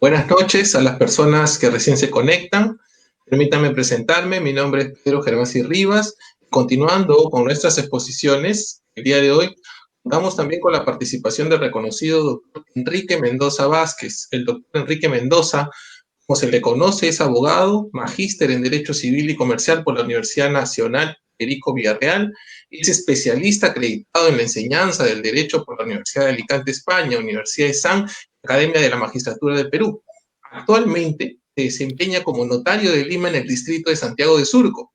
Buenas noches a las personas que recién se conectan. Permítanme presentarme. Mi nombre es Pedro Gervasi Rivas. Continuando con nuestras exposiciones, el día de hoy contamos también con la participación del reconocido doctor Enrique Mendoza Vázquez. El doctor Enrique Mendoza, como se le conoce, es abogado, magíster en Derecho Civil y Comercial por la Universidad Nacional Federico Villarreal. Es especialista acreditado en la enseñanza del derecho por la Universidad de Alicante, España, Universidad de San, Academia de la Magistratura de Perú. Actualmente se desempeña como notario de Lima en el distrito de Santiago de Surco.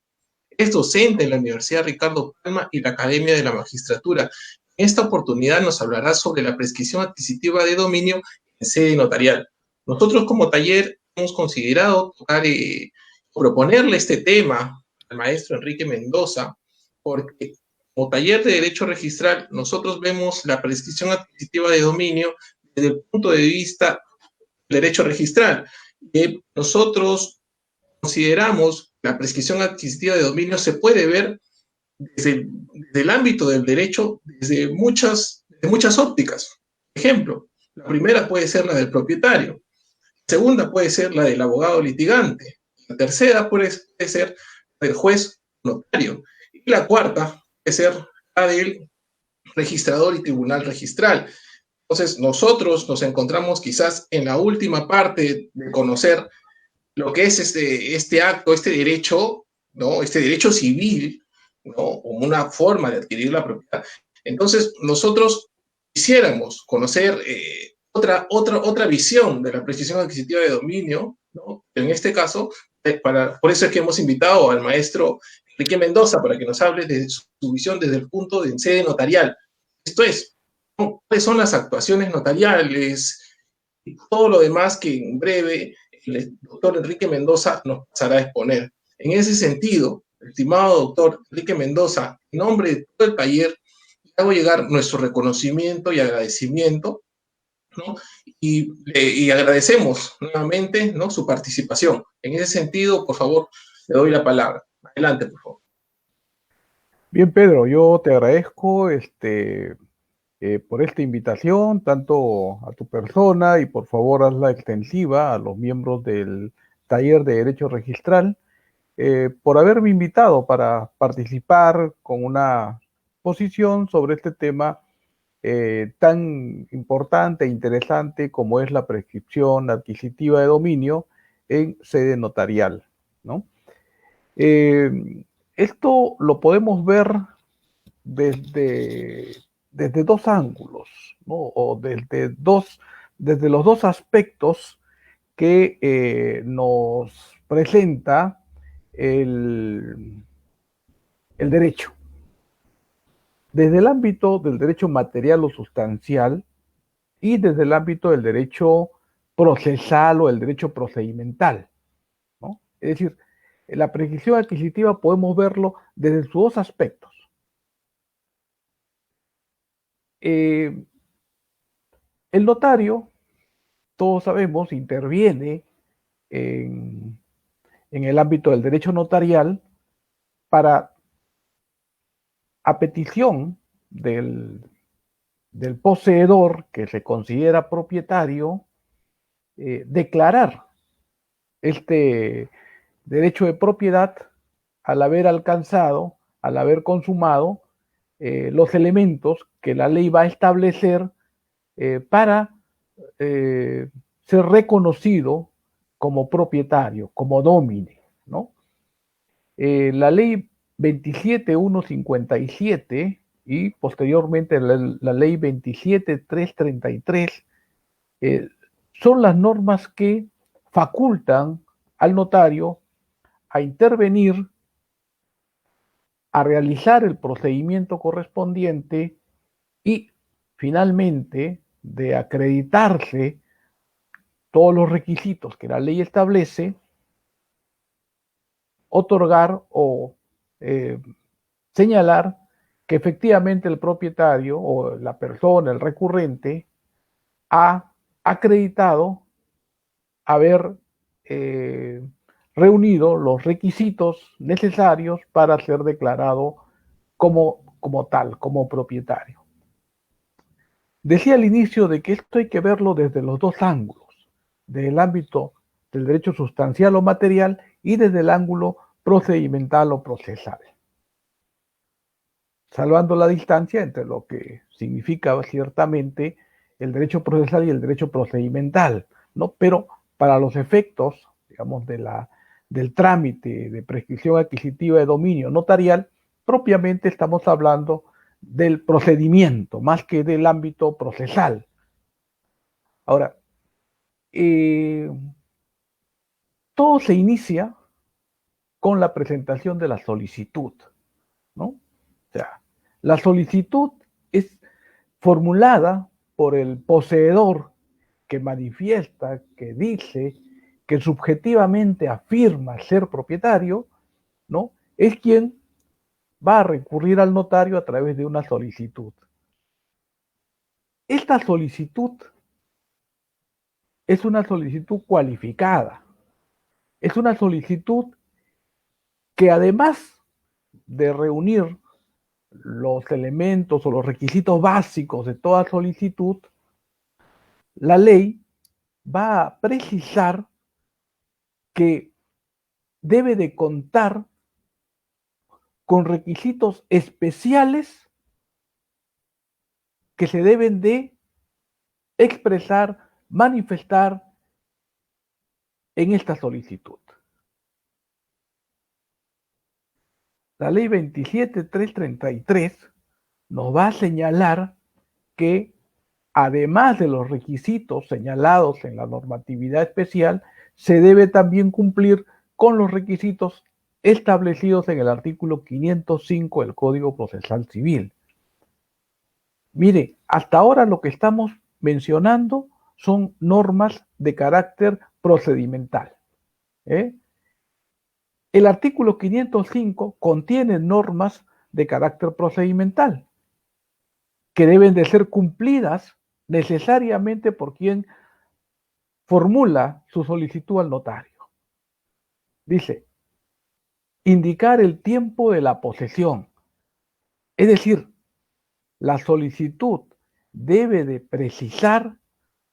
Es docente en la Universidad Ricardo Palma y la Academia de la Magistratura. En esta oportunidad nos hablará sobre la prescripción adquisitiva de dominio en sede notarial. Nosotros como taller hemos considerado proponerle este tema al maestro Enrique Mendoza, porque como taller de derecho registral nosotros vemos la prescripción adquisitiva de dominio desde el punto de vista del derecho registral. Nosotros consideramos la prescripción adquisitiva de dominio se puede ver desde el ámbito del derecho desde muchas ópticas. Ejemplo, la primera puede ser la del propietario, la segunda puede ser la del abogado litigante, la tercera puede ser la del juez notario y la cuarta puede ser la del registrador y tribunal registral. Entonces, nosotros nos encontramos quizás en la última parte de conocer lo que es este acto, este derecho, ¿no? Este derecho civil, ¿no? Como una forma de adquirir la propiedad. Entonces, nosotros quisiéramos conocer otra visión de la prescripción adquisitiva de dominio, ¿no? En este caso, por eso es que hemos invitado al maestro Enrique Mendoza para que nos hable de su visión desde el punto de sede notarial. Esto es, ¿no? ¿Cuáles son las actuaciones notariales y todo lo demás que en breve el doctor Enrique Mendoza nos pasará a exponer? En ese sentido, estimado doctor Enrique Mendoza, en nombre de todo el taller, le hago llegar nuestro reconocimiento y agradecimiento, ¿no? Y agradecemos nuevamente, ¿no?, su participación. En ese sentido, por favor, le doy la palabra. Adelante, por favor. Bien, Pedro, yo te agradezco por esta invitación, tanto a tu persona y por favor hazla extensiva a los miembros del taller de Derecho Registral, por haberme invitado para participar con una posición sobre este tema tan importante e interesante como es la prescripción adquisitiva de dominio en sede notarial, ¿no? Esto lo podemos ver desde, desde dos ángulos, ¿no? O desde los dos aspectos que nos presenta el, el derecho. Desde el ámbito del derecho material o sustancial y desde el ámbito del derecho procesal o el derecho procedimental, ¿no? Es decir, la prescripción adquisitiva podemos verlo desde sus dos aspectos. El notario, todos sabemos, interviene en, en el ámbito del derecho notarial para, a petición del poseedor que se considera propietario, declarar este derecho de propiedad al haber alcanzado, al haber consumado los elementos que la ley va a establecer para ser reconocido como propietario, como domine, ¿no? La ley 27.157 y posteriormente la ley 27.333 son las normas que facultan al notario a intervenir, a realizar el procedimiento correspondiente y finalmente de acreditarse todos los requisitos que la ley establece, otorgar o señalar que efectivamente el propietario o la persona, el recurrente, ha acreditado haber reunido los requisitos necesarios para ser declarado como tal, como propietario. Decía al inicio de que esto hay que verlo desde los dos ángulos. desde el ámbito del derecho sustancial o material y desde el ángulo procedimental o procesal, salvando la distancia entre lo que significa ciertamente el derecho procesal y el derecho procedimental, ¿no? Pero para los efectos, digamos, del trámite de prescripción adquisitiva de dominio notarial, propiamente estamos hablando del procedimiento, más que del ámbito procesal. Ahora, todo se inicia con la presentación de la solicitud, ¿no? O sea, la solicitud es formulada por el poseedor que manifiesta, que dice, que subjetivamente afirma ser propietario, ¿no? Es quien va a recurrir al notario a través de una solicitud. Esta solicitud es una solicitud cualificada, es una solicitud que además de reunir los elementos o los requisitos básicos de toda solicitud, la ley va a precisar que debe de contar con requisitos especiales que se deben de expresar, manifestar en esta solicitud. La ley 27.333 nos va a señalar que además de los requisitos señalados en la normatividad especial, se debe también cumplir con los requisitos establecidos en el artículo 505 del Código Procesal Civil. Mire, hasta ahora lo que estamos mencionando son normas de carácter procedimental. El artículo 505 contiene normas de carácter procedimental que deben de ser cumplidas necesariamente por quien formula su solicitud al notario. Dice, indicar el tiempo de la posesión. Es decir, la solicitud debe de precisar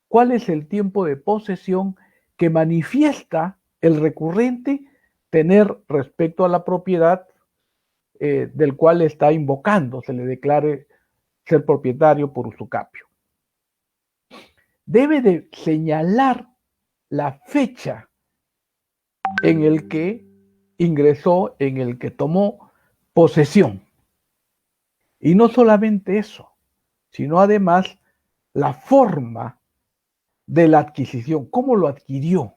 cuál es el tiempo de posesión que manifiesta el recurrente tener respecto a la propiedad del cual está invocando, se le declare ser propietario por usucapio. Debe de señalar la fecha en el que ingresó, en el que tomó posesión. Y no solamente eso, sino además la forma de la adquisición, cómo lo adquirió,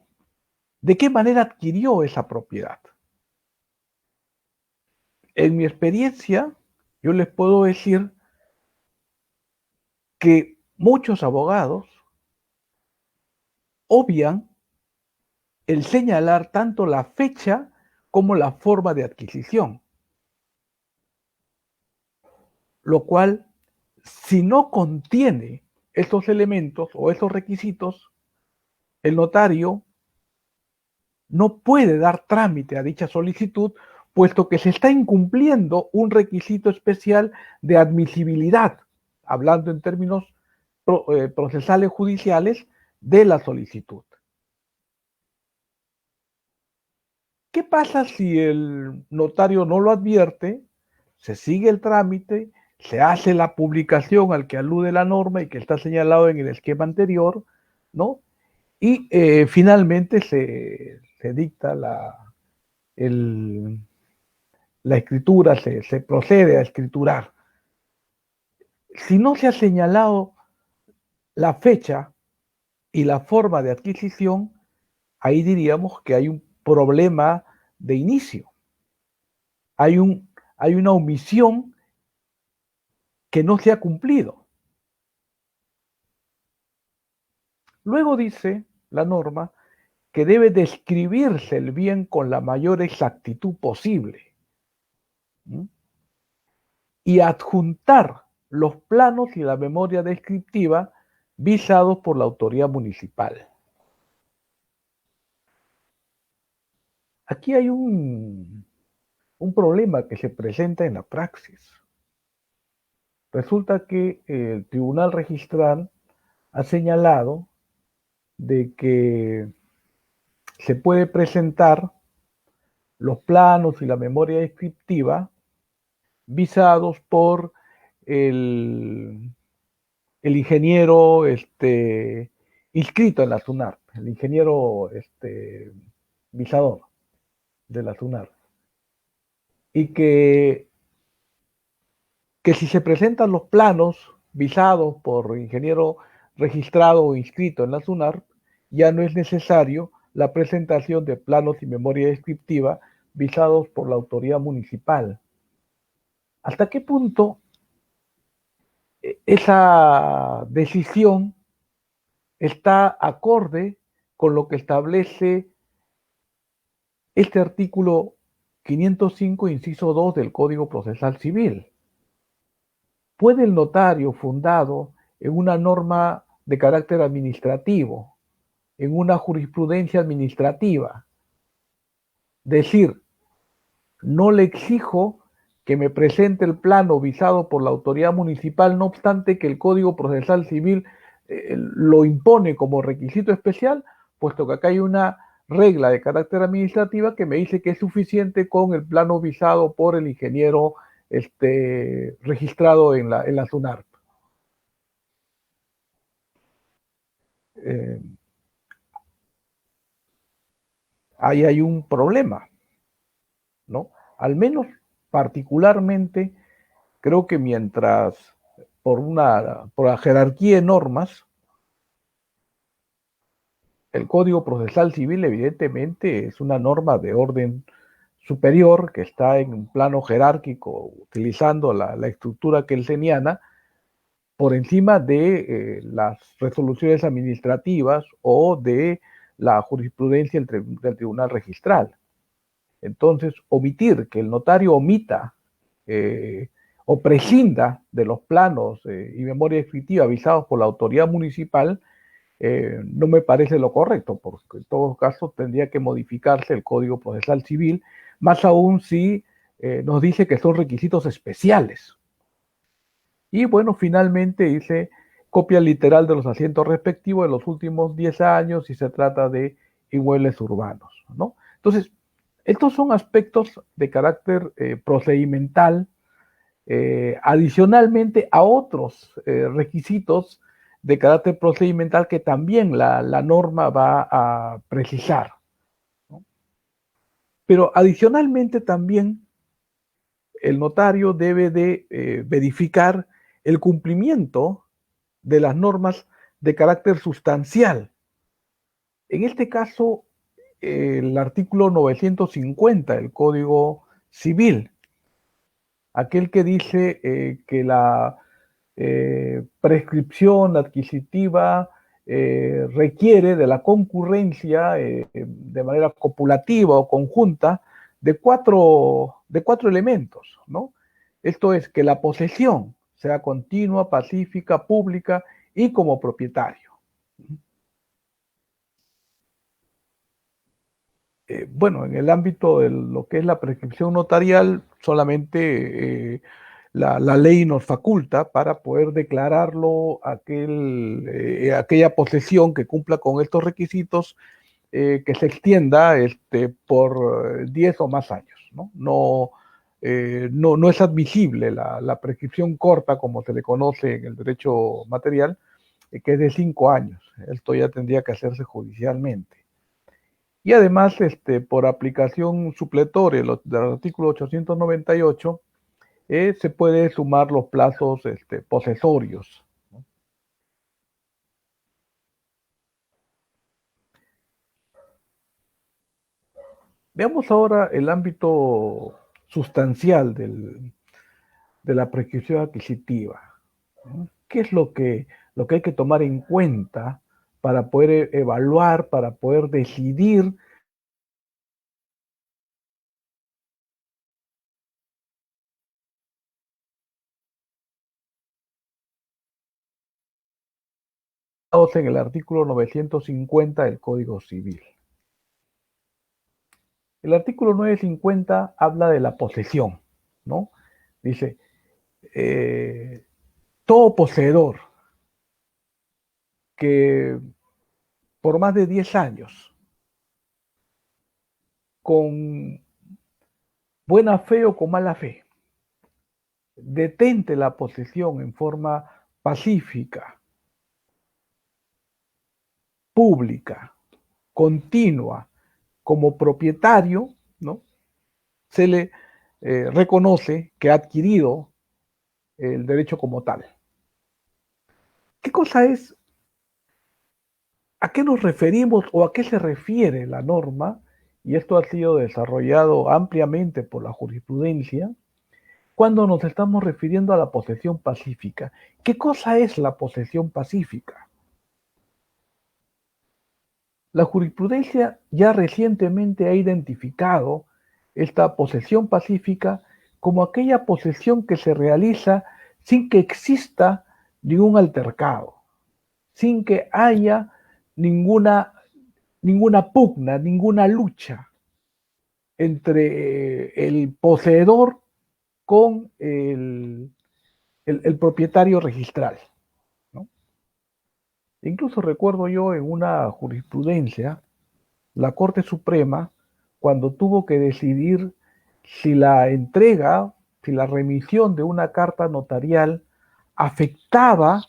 de qué manera adquirió esa propiedad. En mi experiencia, yo les puedo decir que muchos abogados obvian el señalar tanto la fecha como la forma de adquisición, lo cual, si no contiene esos elementos o esos requisitos, el notario no puede dar trámite a dicha solicitud, puesto que se está incumpliendo un requisito especial de admisibilidad, hablando en términos procesales judiciales, de la solicitud. ¿Qué pasa si el notario no lo advierte? Se sigue el trámite, se hace la publicación al que alude la norma y que está señalado en el esquema anterior, ¿no? Y finalmente se dicta la escritura, se procede a escriturar. Si no se ha señalado la fecha y la forma de adquisición, ahí diríamos que hay un problema de inicio. Hay una omisión que no se ha cumplido. Luego dice la norma que debe describirse el bien con la mayor exactitud posible y adjuntar los planos y la memoria descriptiva visados por la autoridad municipal. Aquí hay un problema que se presenta en la praxis. Resulta que el tribunal registral ha señalado de que se puede presentar los planos y la memoria descriptiva visados por el, el ingeniero inscrito en la SUNAR, el ingeniero visador de la SUNAR. Y que si se presentan los planos visados por ingeniero registrado o inscrito en la SUNAR, ya no es necesario la presentación de planos y memoria descriptiva visados por la autoridad municipal. ¿Hasta qué punto esa decisión está acorde con lo que establece este artículo 505, inciso 2 del Código Procesal Civil? ¿Puede el notario, fundado en una norma de carácter administrativo, en una jurisprudencia administrativa, decir, no le exijo que me presente el plano visado por la autoridad municipal, no obstante que el Código Procesal Civil lo impone como requisito especial, puesto que acá hay una regla de carácter administrativa que me dice que es suficiente con el plano visado por el ingeniero registrado en la SUNARP? Eh, ahí hay un problema, ¿no? Al menos particularmente, creo que mientras por la jerarquía de normas, el Código Procesal Civil evidentemente es una norma de orden superior que está en un plano jerárquico utilizando la estructura kelseniana por encima de las resoluciones administrativas o de la jurisprudencia del Tribunal Registral. Entonces, omitir, que el notario omita o prescinda de los planos y memoria descriptiva visados por la autoridad municipal, no me parece lo correcto, porque en todo caso tendría que modificarse el Código Procesal Civil, más aún si nos dice que son requisitos especiales. Y bueno, finalmente dice copia literal de los asientos respectivos de los últimos 10 años si se trata de inmuebles urbanos, ¿no? Entonces, estos son aspectos de carácter procedimental, adicionalmente a otros requisitos de carácter procedimental que también la norma va a precisar, ¿no? Pero adicionalmente también el notario debe de verificar el cumplimiento de las normas de carácter sustancial. En este caso, el artículo 950 del Código Civil, aquel que dice que la prescripción adquisitiva requiere de la concurrencia de manera copulativa o conjunta de cuatro elementos, ¿no? Esto es que la posesión sea continua, pacífica, pública y como propietario. Bueno, en el ámbito de lo que es la prescripción notarial, solamente la ley nos faculta para poder declararlo aquella posesión que cumpla con estos requisitos, que se extienda por 10 o más años, ¿no? No es admisible la prescripción corta, como se le conoce en el derecho material, que es de 5 años. Esto ya tendría que hacerse judicialmente. Y además, por aplicación supletoria del artículo 898, se puede sumar los plazos posesorios, ¿no? Veamos ahora el ámbito sustancial de la prescripción adquisitiva, ¿no? ¿Qué es lo que hay que tomar en cuenta para poder evaluar, para poder decidir en el artículo 950 del Código Civil? El artículo 950 habla de la posesión, ¿no? Dice, todo poseedor que por más de 10 años, con buena fe o con mala fe, detente la posesión en forma pacífica, pública, continua, como propietario, ¿no? Se le reconoce que ha adquirido el derecho como tal. ¿Qué cosa es? ¿A qué nos referimos o a qué se refiere la norma? Y esto ha sido desarrollado ampliamente por la jurisprudencia cuando nos estamos refiriendo a la posesión pacífica. ¿Qué cosa es la posesión pacífica? La jurisprudencia ya recientemente ha identificado esta posesión pacífica como aquella posesión que se realiza sin que exista ningún altercado, sin que haya ninguna pugna, ninguna lucha entre el poseedor con el propietario registral, ¿no? Incluso recuerdo yo en una jurisprudencia, la Corte Suprema, cuando tuvo que decidir si la entrega, si la remisión de una carta notarial afectaba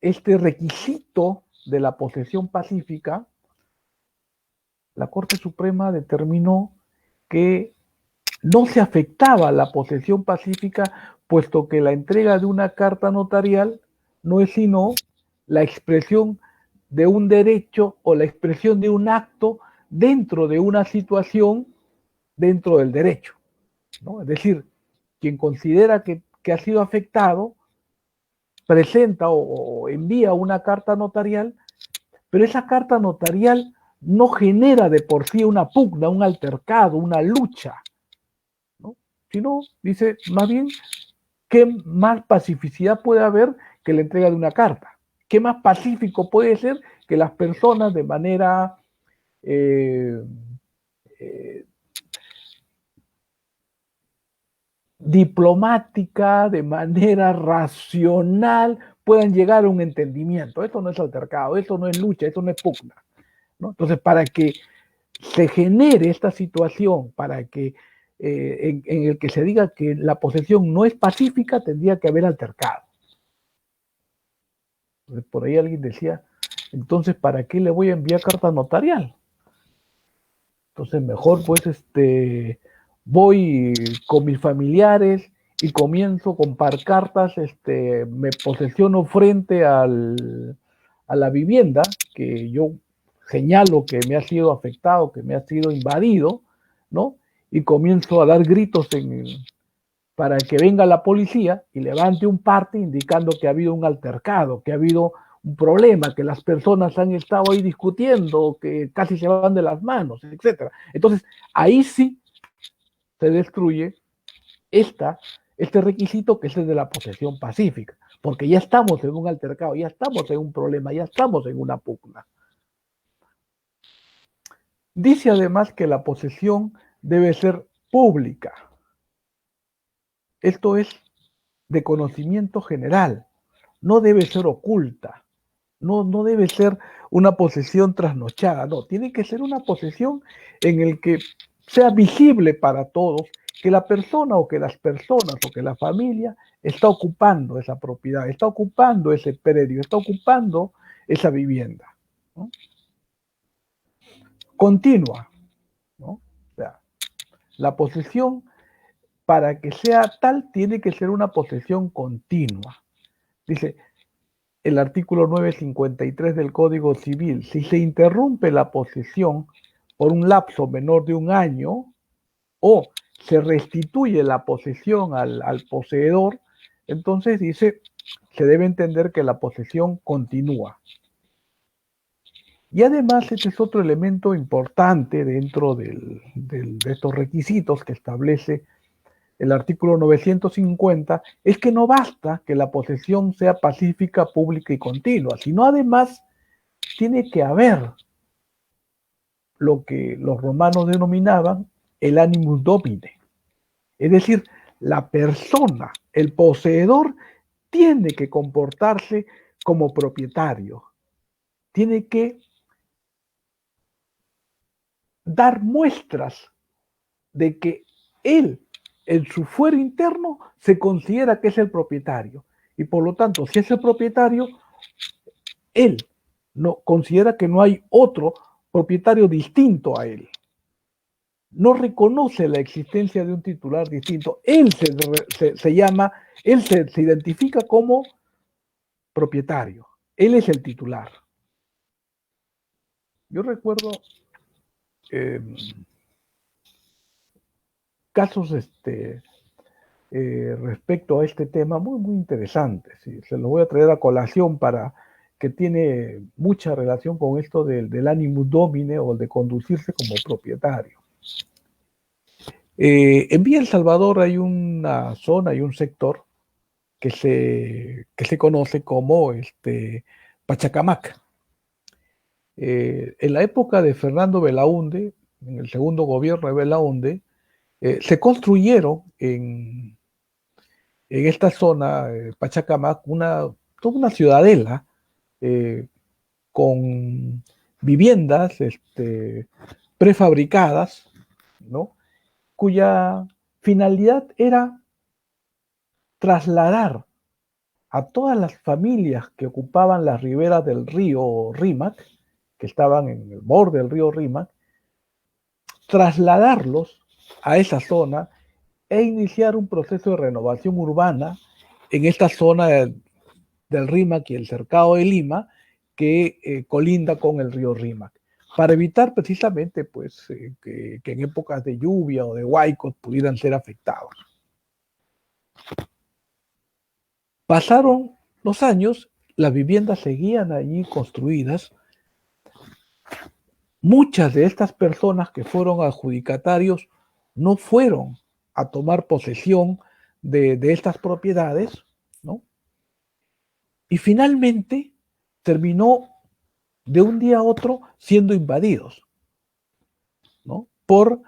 este requisito de la posesión pacífica, la Corte Suprema determinó que no se afectaba la posesión pacífica, puesto que la entrega de una carta notarial no es sino la expresión de un derecho o la expresión de un acto dentro de una situación dentro del derecho, ¿no? Es decir, quien considera que ha sido afectado presenta o envía una carta notarial, pero esa carta notarial no genera de por sí una pugna, un altercado, una lucha, ¿no? Sino dice, más bien, ¿qué más pacificidad puede haber que la entrega de una carta? ¿Qué más pacífico puede ser que las personas de manera eh, eh, diplomática, de manera racional, puedan llegar a un entendimiento? Esto no es altercado, esto no es lucha, esto no es pugna, ¿no? Entonces, para que se genere esta situación, para que en el que se diga que la posesión no es pacífica, tendría que haber altercado. Entonces, por ahí alguien decía, entonces, ¿para qué le voy a enviar carta notarial? Entonces, mejor pues voy con mis familiares y comienzo con pancartas, me posesiono frente a la vivienda que yo señalo que me ha sido afectado, que me ha sido invadido, ¿no? Y comienzo a dar gritos para que venga la policía y levante un parte indicando que ha habido un altercado, que ha habido un problema, que las personas han estado ahí discutiendo, que casi se van de las manos, etc. Entonces, ahí sí se destruye este requisito que es el de la posesión pacífica, porque ya estamos en un altercado, ya estamos en un problema, ya estamos en una pugna. Dice además que la posesión debe ser pública. Esto es de conocimiento general, no debe ser oculta, no debe ser una posesión trasnochada, no, tiene que ser una posesión en el que sea visible para todos que la persona o que las personas o que la familia está ocupando esa propiedad, está ocupando ese predio, está ocupando esa vivienda, ¿no? Continua, ¿no? O sea, la posesión, para que sea tal, tiene que ser una posesión continua. Dice el artículo 953 del Código Civil: si se interrumpe la posesión por un lapso menor de un año o se restituye la posesión al poseedor, entonces dice, se debe entender que la posesión continúa. Y además, este es otro elemento importante dentro de estos requisitos que establece el artículo 950, es que no basta que la posesión sea pacífica, pública y continua, sino además tiene que haber lo que los romanos denominaban el animus domine. Es decir, la persona, el poseedor, tiene que comportarse como propietario, tiene que dar muestras de que él, en su fuero interno, se considera que es el propietario. Y por lo tanto, si es el propietario, él no considera que no hay otro propietario distinto a él. No reconoce la existencia de un titular distinto. Él se llama, él se identifica como propietario. Él es el titular. Yo recuerdo casos respecto a este tema muy, muy interesantes. ¿Sí? Se los voy a traer a colación para que tiene mucha relación con esto del animus domine o de conducirse como propietario. En Villa El Salvador hay una zona, hay un sector que se conoce como Pachacamac. En la época de Fernando Belaúnde, en el segundo gobierno de Belaúnde, se construyeron en esta zona, Pachacamac, toda una ciudadela con viviendas prefabricadas, ¿no? Cuya finalidad era trasladar a todas las familias que ocupaban las riberas del río Rímac, que estaban en el borde del río Rímac, trasladarlos a esa zona e iniciar un proceso de renovación urbana en esta zona del Rímac y el cercado de Lima, que colinda con el río Rímac, para evitar precisamente pues, que en épocas de lluvia o de huaicos pudieran ser afectados. Pasaron los años, las viviendas seguían allí construidas. Muchas de estas personas que fueron adjudicatarios no fueron a tomar posesión de estas propiedades, ¿no? Y finalmente terminó de un día a otro siendo invadidos, ¿no? Por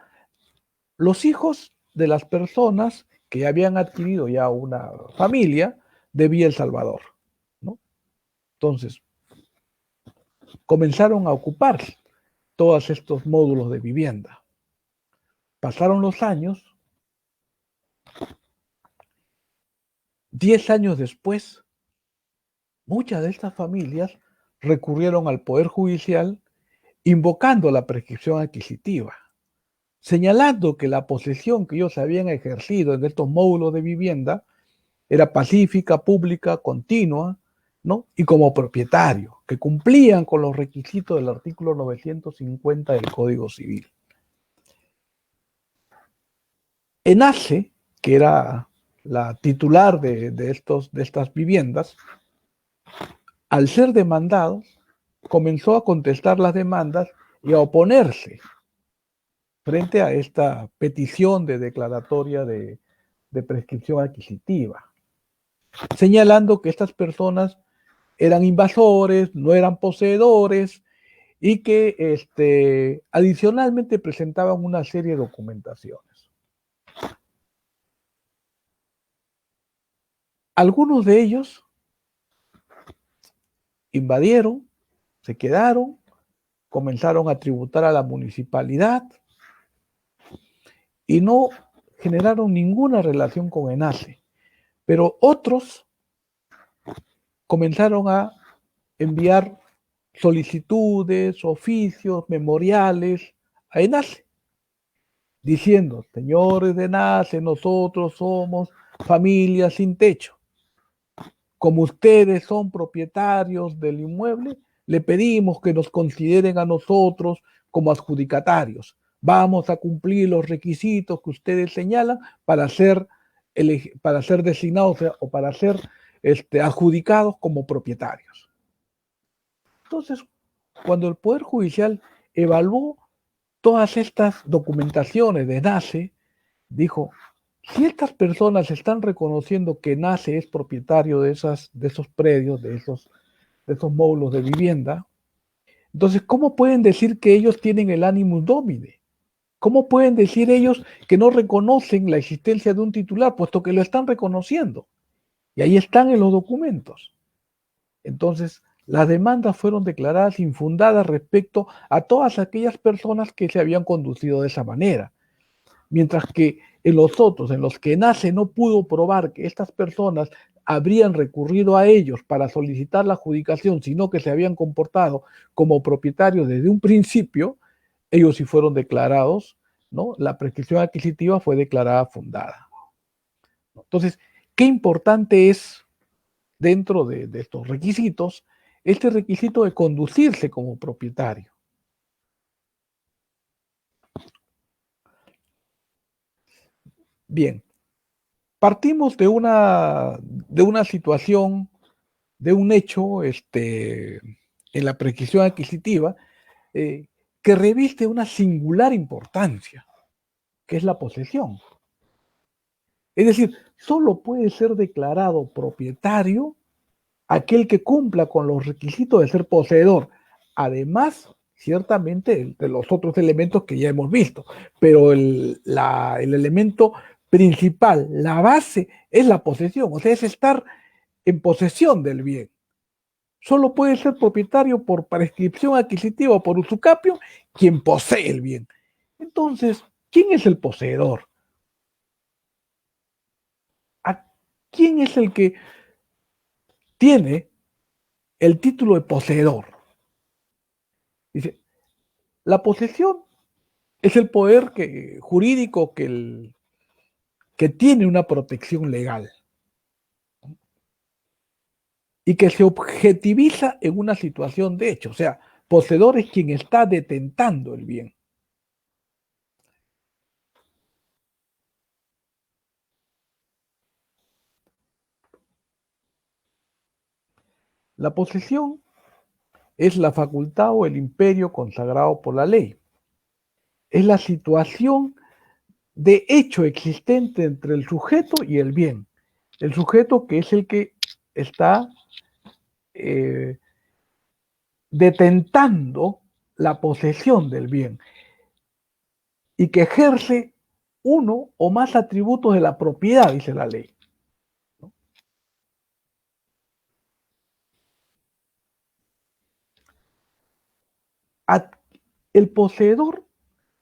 los hijos de las personas que habían adquirido ya una familia de Villa El Salvador, ¿no? Entonces, comenzaron a ocupar todos estos módulos de vivienda. Pasaron los años, 10 años después, muchas de estas familias recurrieron al Poder Judicial invocando la prescripción adquisitiva, señalando que la posesión que ellos habían ejercido en estos módulos de vivienda era pacífica, pública, continua, ¿no? Y como propietario, que cumplían con los requisitos del artículo 950 del Código Civil. ENACE, que era la titular de estas viviendas, al ser demandado, comenzó a contestar las demandas y a oponerse frente a esta petición de declaratoria de prescripción adquisitiva, señalando que estas personas eran invasores, no eran poseedores y que adicionalmente presentaban una serie de documentaciones. Algunos de ellos invadieron, se quedaron, comenzaron a tributar a la municipalidad y no generaron ninguna relación con ENACE. Pero otros comenzaron a enviar solicitudes, oficios, memoriales a ENACE, diciendo: señores de ENACE, nosotros somos familias sin techo. Como ustedes son propietarios del inmueble, le pedimos que nos consideren a nosotros como adjudicatarios. Vamos a cumplir los requisitos que ustedes señalan para ser designados o para ser adjudicados como propietarios. Entonces, cuando el Poder Judicial evaluó todas estas documentaciones de ENACE, dijo: si estas personas están reconociendo que ENACE es propietario de esos predios, de esos módulos de vivienda, entonces, ¿cómo pueden decir que ellos tienen el animus domine? ¿Cómo pueden decir ellos que no reconocen la existencia de un titular, puesto que lo están reconociendo? Y ahí están en los documentos. Entonces, Las demandas fueron declaradas infundadas respecto a todas aquellas personas que se habían conducido de esa manera. Mientras que en los otros, en los que NACE no pudo probar que estas personas habrían recurrido a ellos para solicitar la adjudicación, sino que se habían comportado como propietarios desde un principio, ellos sí fueron declarados, ¿no? La prescripción adquisitiva fue declarada fundada. Entonces, qué importante es dentro de estos requisitos este requisito de conducirse como propietario. Bien, partimos de una situación, de un hecho en la prescripción adquisitiva que reviste una singular importancia, que es la posesión. Es decir, solo puede ser declarado propietario aquel que cumpla con los requisitos de ser poseedor. Además, ciertamente, de los otros elementos que ya hemos visto, pero el elemento principal, la base, es la posesión, o sea, es estar en posesión del bien. Solo puede ser propietario por prescripción adquisitiva o por usucapio quien posee el bien. Entonces, ¿quién es el poseedor? ¿A quién es el que tiene el título de poseedor? Dice, la posesión es el poder jurídico que tiene una protección legal y que se objetiviza en una situación de hecho. O sea, poseedor es quien está detentando el bien. La posesión es la facultad o el imperio consagrado por la ley. Es la situación de hecho existente entre el sujeto y el bien. El sujeto que es el que está detentando la posesión del bien y que ejerce uno o más atributos de la propiedad, dice la ley. El poseedor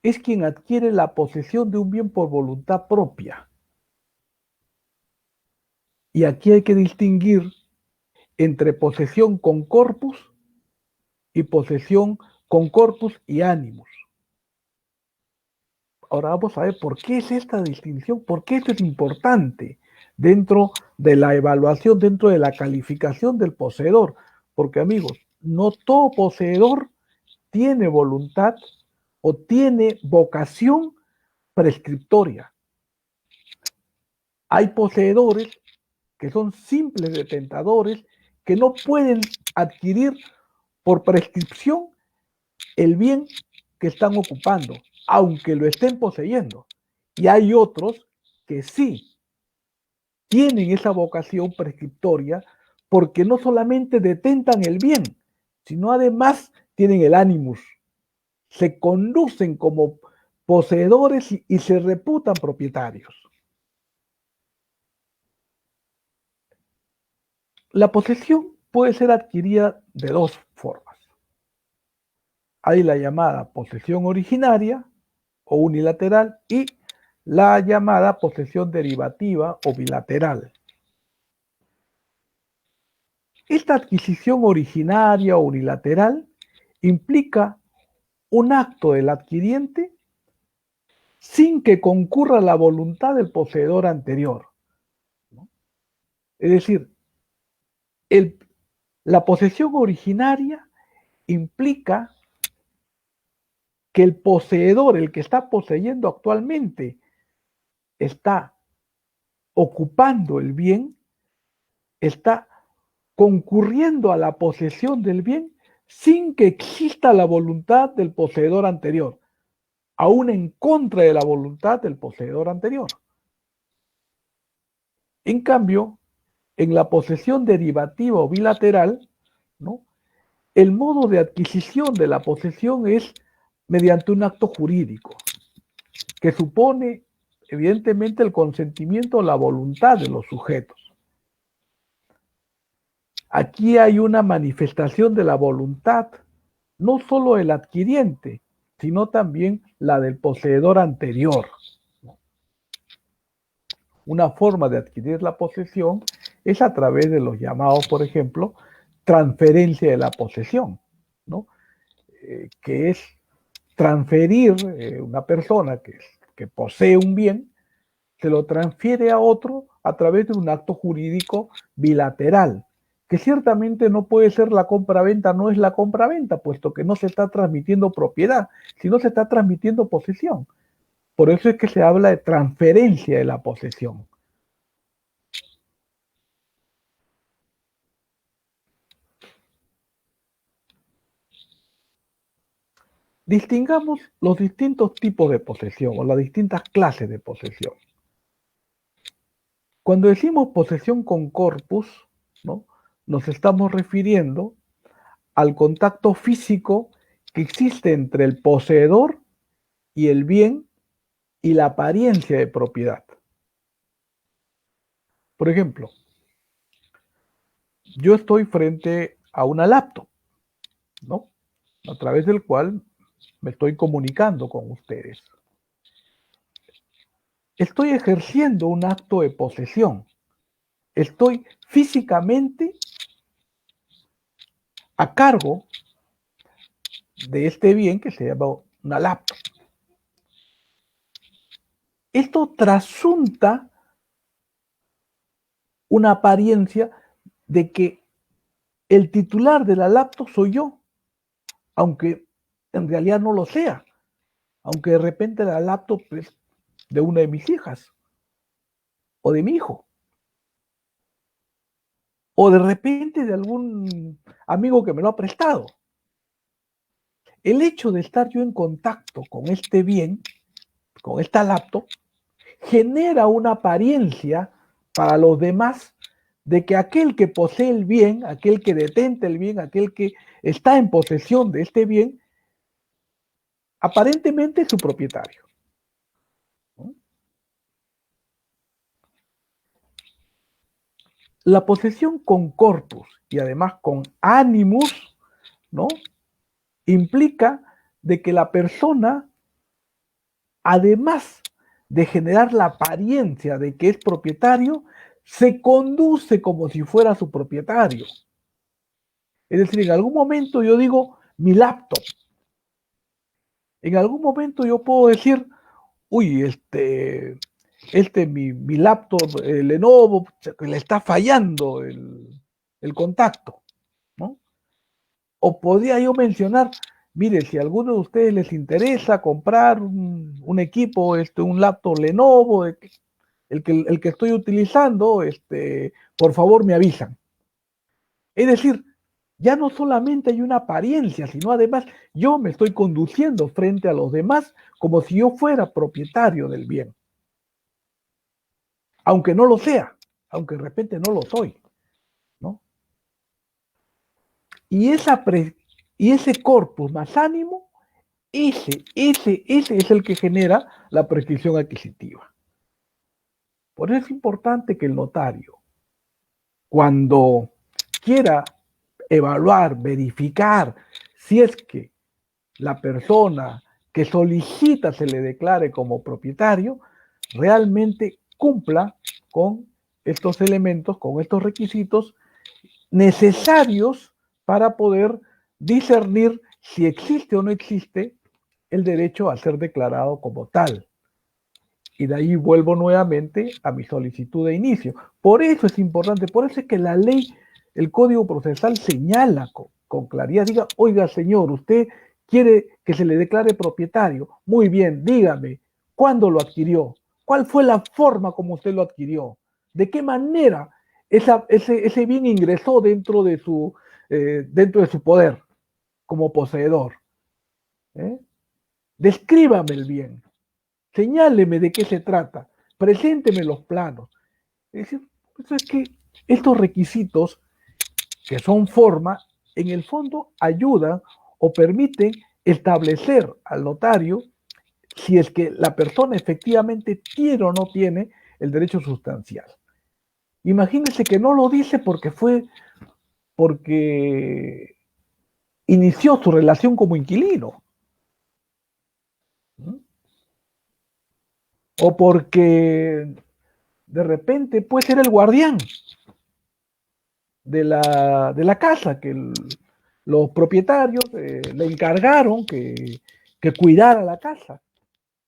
es quien adquiere la posesión de un bien por voluntad propia. Y aquí hay que distinguir entre posesión con corpus y posesión con corpus y ánimos. Ahora vamos a ver por qué es esta distinción, por qué esto es importante dentro de la evaluación, dentro de la calificación del poseedor. Porque amigos, no todo poseedor tiene voluntad o tiene vocación prescriptoria. Hay poseedores que son simples detentadores que no pueden adquirir por prescripción el bien que están ocupando, aunque lo estén poseyendo. Y hay otros que sí tienen esa vocación prescriptoria porque no solamente detentan el bien, sino además tienen el animus. Se conducen como poseedores y se reputan propietarios. La posesión puede ser adquirida de dos formas. Hay la llamada posesión originaria o unilateral y la llamada posesión derivativa o bilateral. Esta adquisición originaria o unilateral implica un acto del adquiriente sin que concurra la voluntad del poseedor anterior. Es decir, la posesión originaria implica que el poseedor, el que está poseyendo actualmente, está ocupando el bien, está concurriendo a la posesión del bien sin que exista la voluntad del poseedor anterior, aún en contra de la voluntad del poseedor anterior. En cambio, en la posesión derivativa o bilateral, ¿no?, el modo de adquisición de la posesión es mediante un acto jurídico, que supone evidentemente el consentimiento o la voluntad de los sujetos. Aquí hay una manifestación de la voluntad, no solo del adquiriente, sino también la del poseedor anterior. Una forma de adquirir la posesión es a través de los llamados, por ejemplo, transferencia de la posesión, ¿no? Que es transferir una persona que posee un bien, se lo transfiere a otro a través de un acto jurídico bilateral, que ciertamente no puede ser la compra-venta, no es la compra-venta, puesto que no se está transmitiendo propiedad, sino se está transmitiendo posesión. Por eso es que se habla de transferencia de la posesión. Distingamos los distintos tipos de posesión o las distintas clases de posesión. Cuando decimos posesión con corpus, ¿no?, nos estamos refiriendo al contacto físico que existe entre el poseedor y el bien y la apariencia de propiedad. Por ejemplo, yo estoy frente a una laptop, ¿no?, a través del cual me estoy comunicando con ustedes. Estoy ejerciendo un acto de posesión. Estoy físicamente a cargo de este bien que se llama una laptop. Esto trasunta una apariencia de que el titular de la laptop soy yo, aunque en realidad no lo sea, aunque de repente la laptop es de una de mis hijas o de mi hijo, o de repente de algún amigo que me lo ha prestado. El hecho de estar yo en contacto con este bien, con esta laptop, genera una apariencia para los demás de que aquel que posee el bien, aquel que detenta el bien, aquel que está en posesión de este bien, aparentemente es su propietario, ¿no? La posesión con corpus y además con animus, ¿no?, implica de que la persona, además de generar la apariencia de que es propietario, se conduce como si fuera su propietario. Es decir, en algún momento yo digo mi laptop. En algún momento yo puedo decir, uy, mi laptop Lenovo le está fallando el contacto, ¿no? O podría yo mencionar, mire, si a alguno de ustedes les interesa comprar un equipo, un laptop Lenovo, el que estoy utilizando, por favor me avisan. Es decir, ya no solamente hay una apariencia, sino además yo me estoy conduciendo frente a los demás como si yo fuera propietario del bien. Aunque no lo sea, aunque de repente no lo soy, ¿no? Y ese corpus más ánimo, ese es el que genera la prescripción adquisitiva. Por eso es importante que el notario, cuando quiera evaluar, verificar si es que la persona que solicita se le declare como propietario, realmente cumpla con estos elementos, con estos requisitos necesarios para poder discernir si existe o no existe el derecho a ser declarado como tal. Y de ahí vuelvo nuevamente a mi solicitud de inicio. Por eso es importante, por eso es que la ley, el Código Procesal señala con claridad, diga, oiga señor, usted quiere que se le declare propietario. Muy bien, dígame, ¿cuándo lo adquirió? ¿Cuál fue la forma como usted lo adquirió? ¿De qué manera ese bien ingresó dentro de su poder como poseedor? Descríbame el bien. Señáleme de qué se trata, presénteme los planos. Es decir, eso es que estos requisitos, que son forma, en el fondo ayudan o permiten establecer al notario si es que la persona efectivamente tiene o no tiene el derecho sustancial. Imagínense que no lo dice porque fue porque inició su relación como inquilino. O porque de repente puede ser el guardián de la casa, que los propietarios le encargaron que cuidara la casa.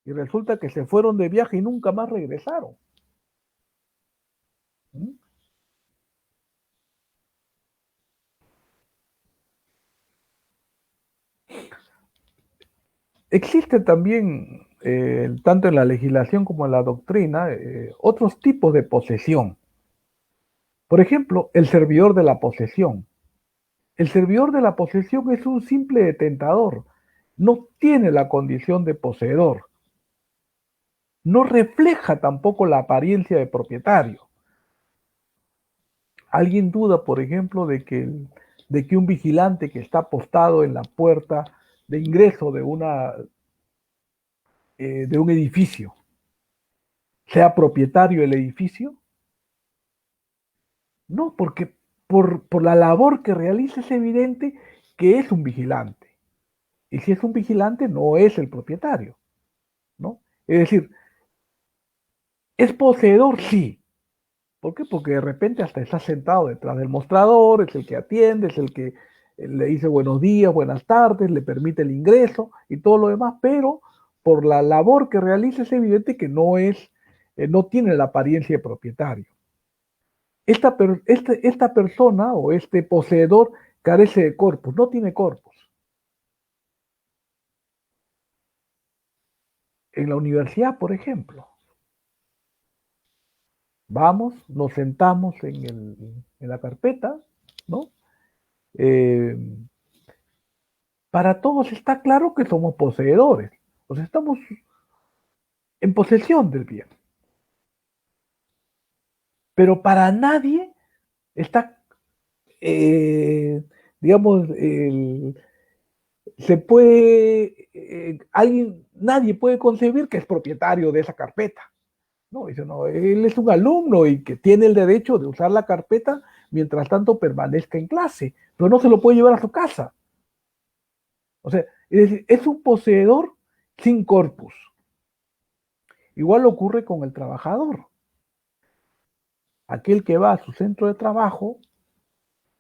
Y resulta que se fueron de viaje y nunca más regresaron. Existe también, tanto en la legislación como en la doctrina, otros tipos de posesión. Por ejemplo, el servidor de la posesión. El servidor de la posesión es un simple detentador, no tiene la condición de poseedor, no refleja tampoco la apariencia de propietario. ¿Alguien duda, por ejemplo, de que un vigilante que está postado en la puerta de ingreso de un edificio sea propietario del edificio? No, porque por la labor que realiza es evidente que es un vigilante. Y si es un vigilante, no es el propietario, ¿no? Es decir, ¿es poseedor? Sí. ¿Por qué? Porque de repente hasta está sentado detrás del mostrador, es el que atiende, es el que le dice buenos días, buenas tardes, le permite el ingreso y todo lo demás, pero por la labor que realiza es evidente que no tiene la apariencia de propietario. Esta persona o este poseedor carece de corpus, no tiene corpus. En la universidad, por ejemplo, vamos, nos sentamos en la carpeta, ¿no? Para todos está claro que somos poseedores, o sea, estamos en posesión del bien. Pero para nadie está, digamos, nadie puede concebir que es propietario de esa carpeta. No, dice, no, él es un alumno y que tiene el derecho de usar la carpeta mientras tanto permanezca en clase, pero no se lo puede llevar a su casa. O sea, es decir, es un poseedor sin corpus. Igual ocurre con el trabajador. Aquel que va a su centro de trabajo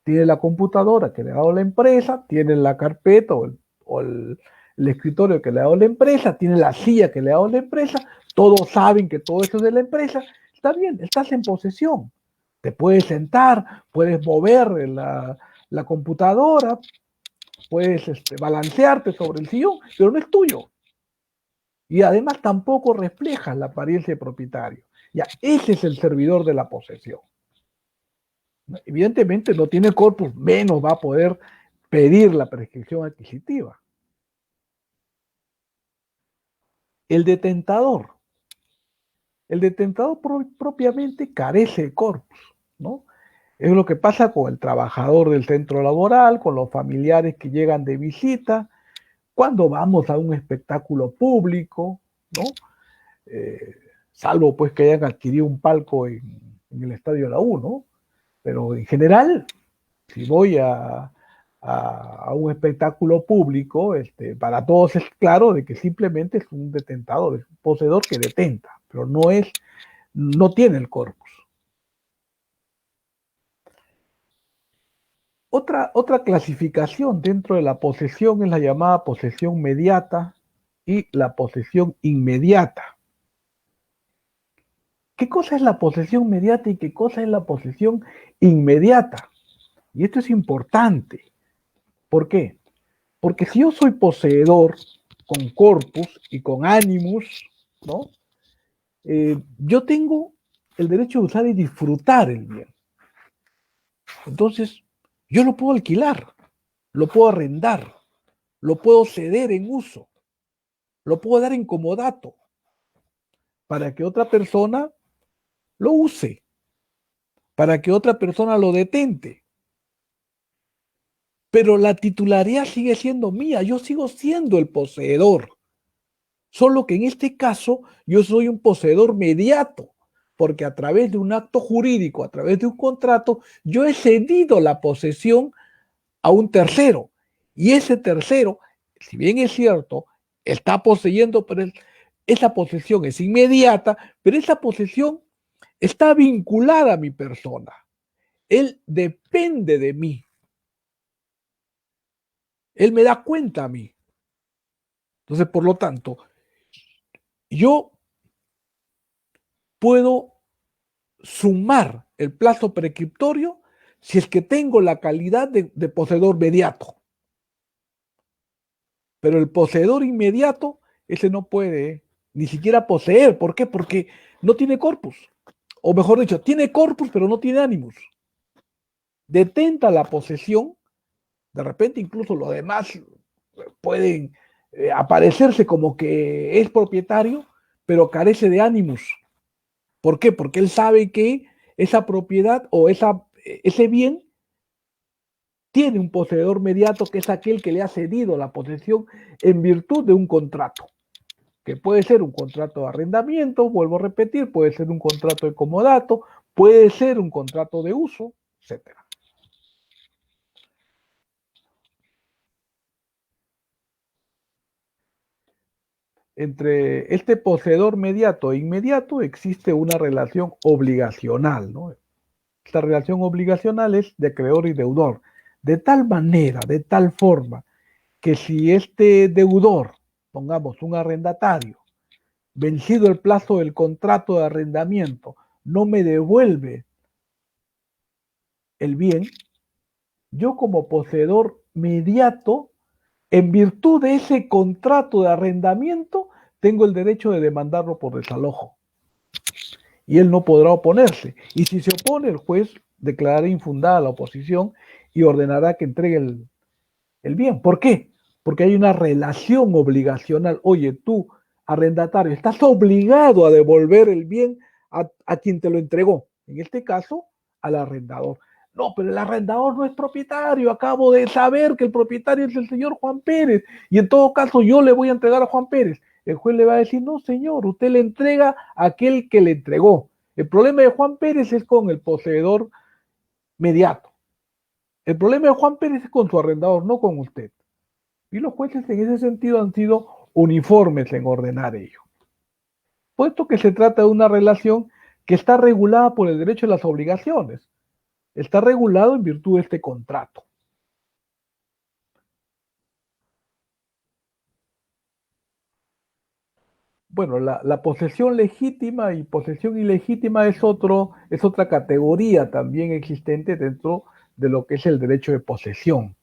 tiene la computadora que le ha dado la empresa, tiene la carpeta o el escritorio que le ha dado la empresa, tiene la silla que le ha dado la empresa, todos saben que todo eso es de la empresa. Está bien, estás en posesión. Te puedes sentar, puedes mover la computadora, puedes balancearte sobre el sillón, pero no es tuyo. Y además tampoco refleja la apariencia de propietario. Ya, ese es el servidor de la posesión. Evidentemente no tiene corpus, menos va a poder pedir la prescripción adquisitiva. El detentador. El detentador propiamente carece de corpus, ¿no? Es lo que pasa con el trabajador del centro laboral, con los familiares que llegan de visita, cuando vamos a un espectáculo público, ¿no? Salvo pues que hayan adquirido un palco en el Estadio de la U, ¿no? Pero en general, si voy a un espectáculo público, para todos es claro de que simplemente es un detentador, es un poseedor que detenta, pero no tiene el corpus. Otra clasificación dentro de la posesión es la llamada posesión mediata y la posesión inmediata. ¿Qué cosa es la posesión mediata y qué cosa es la posesión inmediata? Y esto es importante. ¿Por qué? Porque si yo soy poseedor con corpus y con animus, ¿no? Yo tengo el derecho de usar y disfrutar el bien. Entonces, yo lo puedo alquilar, lo puedo arrendar, lo puedo ceder en uso, lo puedo dar en comodato para que otra persona lo use, para que otra persona lo detente. Pero la titularidad sigue siendo mía, yo sigo siendo el poseedor. Solo que en este caso yo soy un poseedor mediato, porque a través de un acto jurídico, a través de un contrato, yo he cedido la posesión a un tercero. Y ese tercero, si bien es cierto, está poseyendo, pero esa posesión es inmediata, pero esa posesión está vinculada a mi persona. Él depende de mí. Él me da cuenta a mí. Entonces, por lo tanto, yo puedo sumar el plazo prescriptorio si es que tengo la calidad de poseedor mediato. Pero el poseedor inmediato, ese no puede ni siquiera poseer. ¿Por qué? Porque no tiene corpus. O mejor dicho, tiene corpus, pero no tiene ánimos. Detenta la posesión, de repente incluso los demás pueden aparecerse como que es propietario, pero carece de ánimos. ¿Por qué? Porque él sabe que esa propiedad o ese bien tiene un poseedor mediato que es aquel que le ha cedido la posesión en virtud de un contrato, que puede ser un contrato de arrendamiento, vuelvo a repetir, puede ser un contrato de comodato, puede ser un contrato de uso, etcétera. Entre este poseedor mediato e inmediato existe una relación obligacional, ¿no? Esta relación obligacional es de acreedor y deudor, de tal manera, de tal forma, que si este deudor, pongamos un arrendatario, vencido el plazo del contrato de arrendamiento, no me devuelve el bien, yo como poseedor mediato, en virtud de ese contrato de arrendamiento, tengo el derecho de demandarlo por desalojo. Y él no podrá oponerse. Y si se opone, el juez declarará infundada la oposición y ordenará que entregue el bien. ¿Por qué? Porque hay una relación obligacional. Oye, tú, arrendatario, estás obligado a devolver el bien a quien te lo entregó. En este caso, al arrendador. No, pero el arrendador no es propietario. Acabo de saber que el propietario es el señor Juan Pérez. Y en todo caso, yo le voy a entregar a Juan Pérez. El juez le va a decir, no, señor, usted le entrega a aquel que le entregó. El problema de Juan Pérez es con el poseedor mediato. El problema de Juan Pérez es con su arrendador, no con usted. Y los jueces en ese sentido han sido uniformes en ordenar ello. Puesto que se trata de una relación que está regulada por el derecho de las obligaciones. Está regulado en virtud de este contrato. Bueno, la posesión legítima y posesión ilegítima es otra categoría también existente dentro de lo que es el derecho de posesión,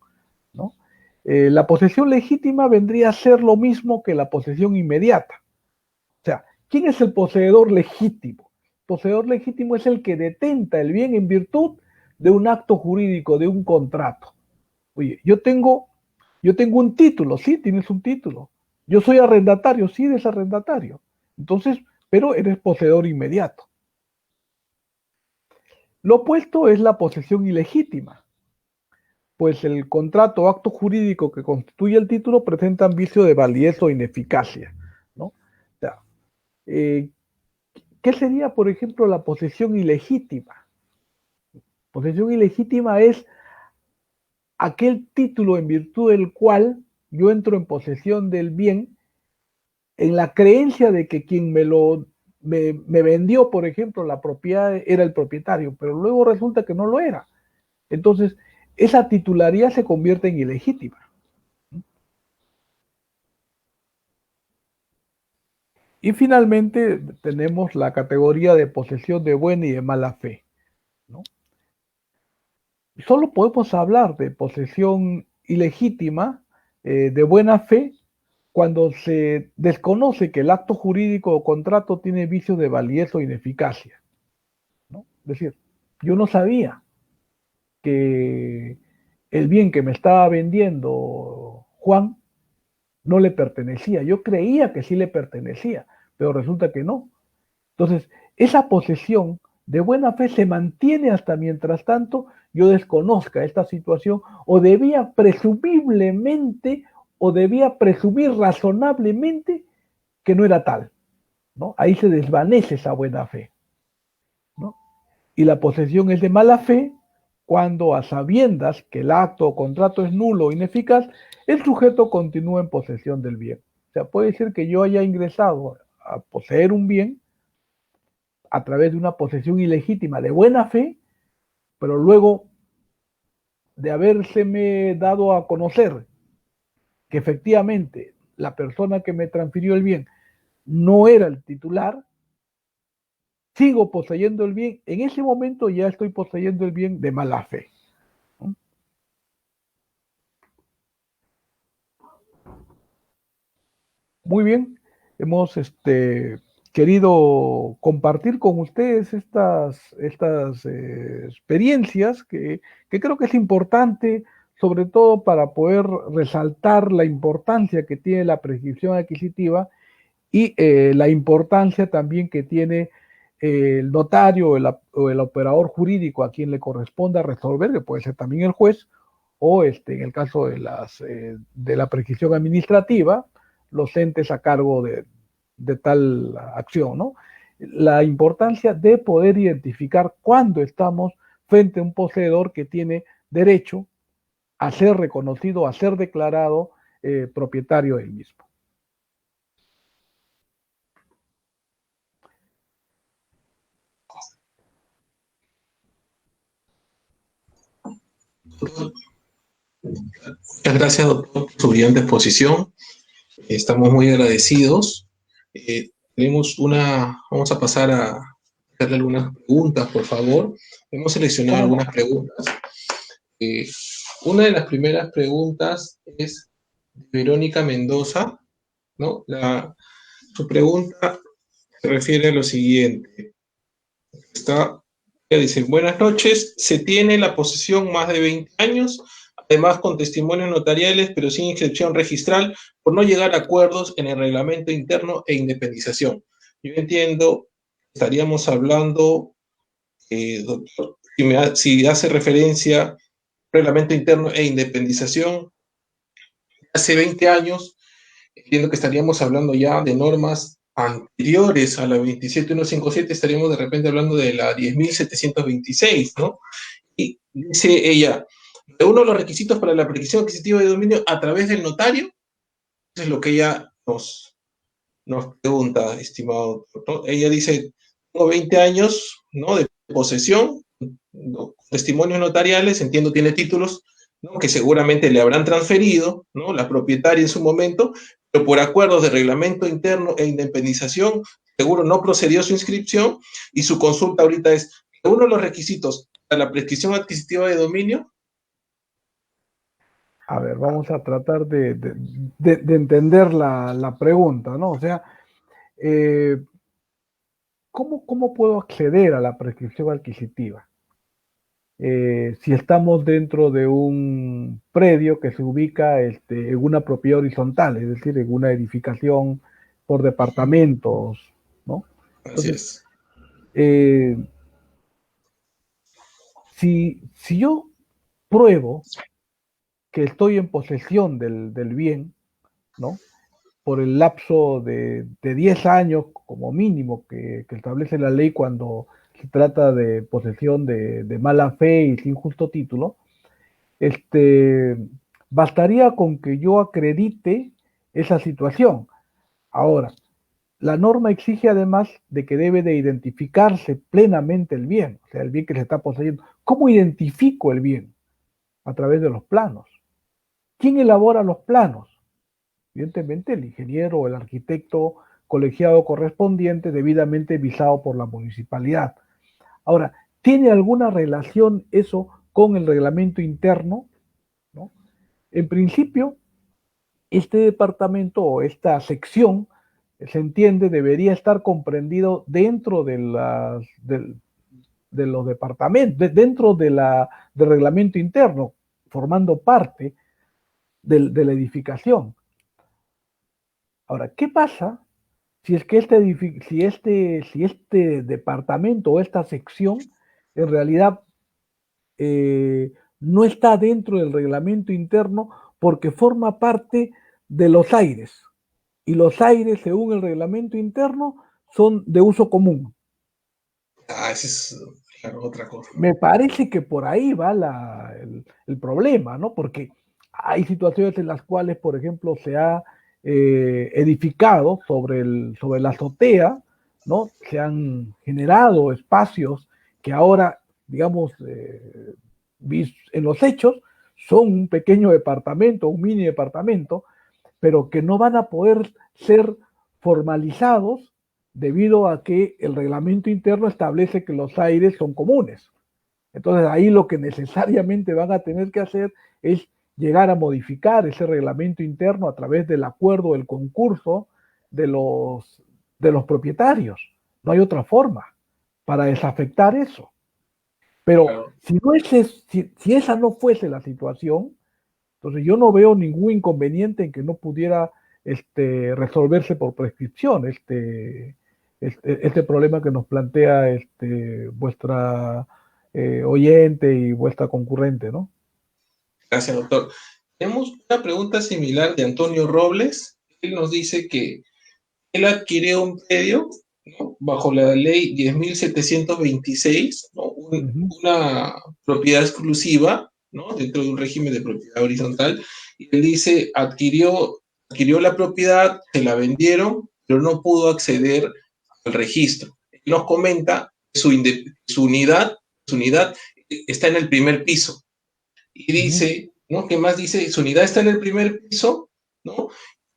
¿no? La posesión legítima vendría a ser lo mismo que la posesión inmediata. O sea, ¿quién es el poseedor legítimo? El poseedor legítimo es el que detenta el bien en virtud de un acto jurídico, de un contrato. Oye, yo tengo un título, sí, tienes un título. Yo soy arrendatario, sí, eres arrendatario. Entonces, pero eres poseedor inmediato. Lo opuesto es la posesión ilegítima, pues el contrato o acto jurídico que constituye el título presentan vicio de validez o ineficacia, ¿no? O sea, ¿qué sería, por ejemplo, la posesión ilegítima? Posesión ilegítima es aquel título en virtud del cual yo entro en posesión del bien en la creencia de que quien me vendió, por ejemplo, la propiedad era el propietario, pero luego resulta que no lo era. Entonces, esa titularidad se convierte en ilegítima. Y finalmente tenemos la categoría de posesión de buena y de mala fe, ¿no? Solo podemos hablar de posesión ilegítima, de buena fe, cuando se desconoce que el acto jurídico o contrato tiene vicios de validez o ineficacia, ¿no? Es decir, yo no sabía que el bien que me estaba vendiendo Juan no le pertenecía. Yo creía que sí le pertenecía, pero resulta que no. Entonces, esa posesión de buena fe se mantiene hasta mientras tanto yo desconozca esta situación o debía presumiblemente o debía presumir razonablemente que no era tal, ¿no? Ahí se desvanece esa buena fe. y la posesión es de mala fe cuando, a sabiendas que el acto o contrato es nulo o ineficaz, el sujeto continúa en posesión del bien. O sea, puede ser que yo haya ingresado a poseer un bien a través de una posesión ilegítima de buena fe, pero luego de habérseme dado a conocer que efectivamente la persona que me transfirió el bien no era el titular, sigo poseyendo el bien, en ese momento ya estoy poseyendo el bien de mala fe. ¿No? Muy bien, hemos querido compartir con ustedes estas experiencias que creo que es importante, sobre todo para poder resaltar la importancia que tiene la prescripción adquisitiva y la importancia también que tiene el notario o el operador jurídico a quien le corresponda resolver, que puede ser también el juez, o en el caso de la prescripción administrativa, los entes a cargo de tal acción, ¿no? La importancia de poder identificar cuándo estamos frente a un poseedor que tiene derecho a ser reconocido, a ser declarado propietario del mismo. Muchas gracias, doctor, por su brillante exposición. Estamos muy agradecidos. Vamos a pasar a hacerle algunas preguntas, por favor. Hemos seleccionado algunas preguntas. Una de las primeras preguntas es de Verónica Mendoza, ¿no? Su pregunta se refiere a lo siguiente. Ella dice, buenas noches, se tiene la posesión más de 20 años, además con testimonios notariales, pero sin inscripción registral, por no llegar a acuerdos en el reglamento interno e independización. Yo entiendo, estaríamos hablando, doctor, si hace referencia al reglamento interno e independización, hace 20 años, entiendo que estaríamos hablando ya de normas anteriores a la 27157, estaríamos de repente hablando de la 10.726, ¿no? Y dice ella, reúno los requisitos para la prescripción adquisitiva de dominio a través del notario. Eso es lo que ella nos pregunta, estimado doctor, ¿no? Ella dice, tengo 20 años, ¿no?, de posesión, ¿no?, testimonios notariales, entiendo tiene títulos, ¿no?, que seguramente le habrán transferido, ¿no?, la propietaria en su momento, pero por acuerdos de reglamento interno e independización, seguro no procedió su inscripción, y su consulta ahorita es, uno de los requisitos para la prescripción adquisitiva de dominio. A ver, vamos a tratar de entender la pregunta, ¿no? O sea, ¿cómo puedo acceder a la prescripción adquisitiva? Si estamos dentro de un predio que se ubica en una propiedad horizontal, es decir, en una edificación por departamentos, ¿no? Entonces, si yo pruebo que estoy en posesión del bien, ¿no?, por el lapso de 10 años como mínimo que establece la ley cuando se trata de posesión de mala fe y sin justo título, bastaría con que yo acredite esa situación. Ahora, la norma exige además de que debe de identificarse plenamente el bien, o sea, el bien que se está poseyendo. ¿Cómo identifico el bien? A través de los planos. ¿Quién elabora los planos? Evidentemente el ingeniero o el arquitecto colegiado correspondiente debidamente visado por la municipalidad. Ahora, ¿tiene alguna relación eso con el reglamento interno? ¿No? En principio, este departamento o esta sección, se entiende, debería estar comprendido dentro de los departamentos, dentro del reglamento interno, formando parte de la edificación. Ahora, ¿qué pasa si es que este departamento o esta sección en realidad no está dentro del reglamento interno porque forma parte de los aires? Y los aires, según el reglamento interno, son de uso común. Esa es Claro, otra cosa. Me parece que por ahí va el problema, ¿no? Porque hay situaciones en las cuales, por ejemplo, se ha edificado sobre la azotea, ¿no? Se han generado espacios que ahora, digamos, en los hechos, son un pequeño departamento, un mini departamento, pero que no van a poder ser formalizados debido a que el reglamento interno establece que los aires son comunes. Entonces ahí lo que necesariamente van a tener que hacer es llegar a modificar ese reglamento interno a través del acuerdo, del concurso de los propietarios. No hay otra forma para desafectar eso. Pero Claro. si esa no fuese la situación, entonces yo no veo ningún inconveniente en que no pudiera resolverse por prescripción este problema que nos plantea vuestra oyente y vuestra concurrente, ¿no? Gracias, doctor. Tenemos una pregunta similar de Antonio Robles. Él nos dice que él adquirió un predio, ¿no?, bajo la ley 10.726, ¿no?, una propiedad exclusiva, ¿no?, dentro de un régimen de propiedad horizontal. Y él dice, adquirió la propiedad, se la vendieron, pero no pudo acceder al registro. Él nos comenta que su unidad está en el primer piso. Y dice, ¿no? ¿Qué más dice? Su unidad está en el primer piso, ¿no?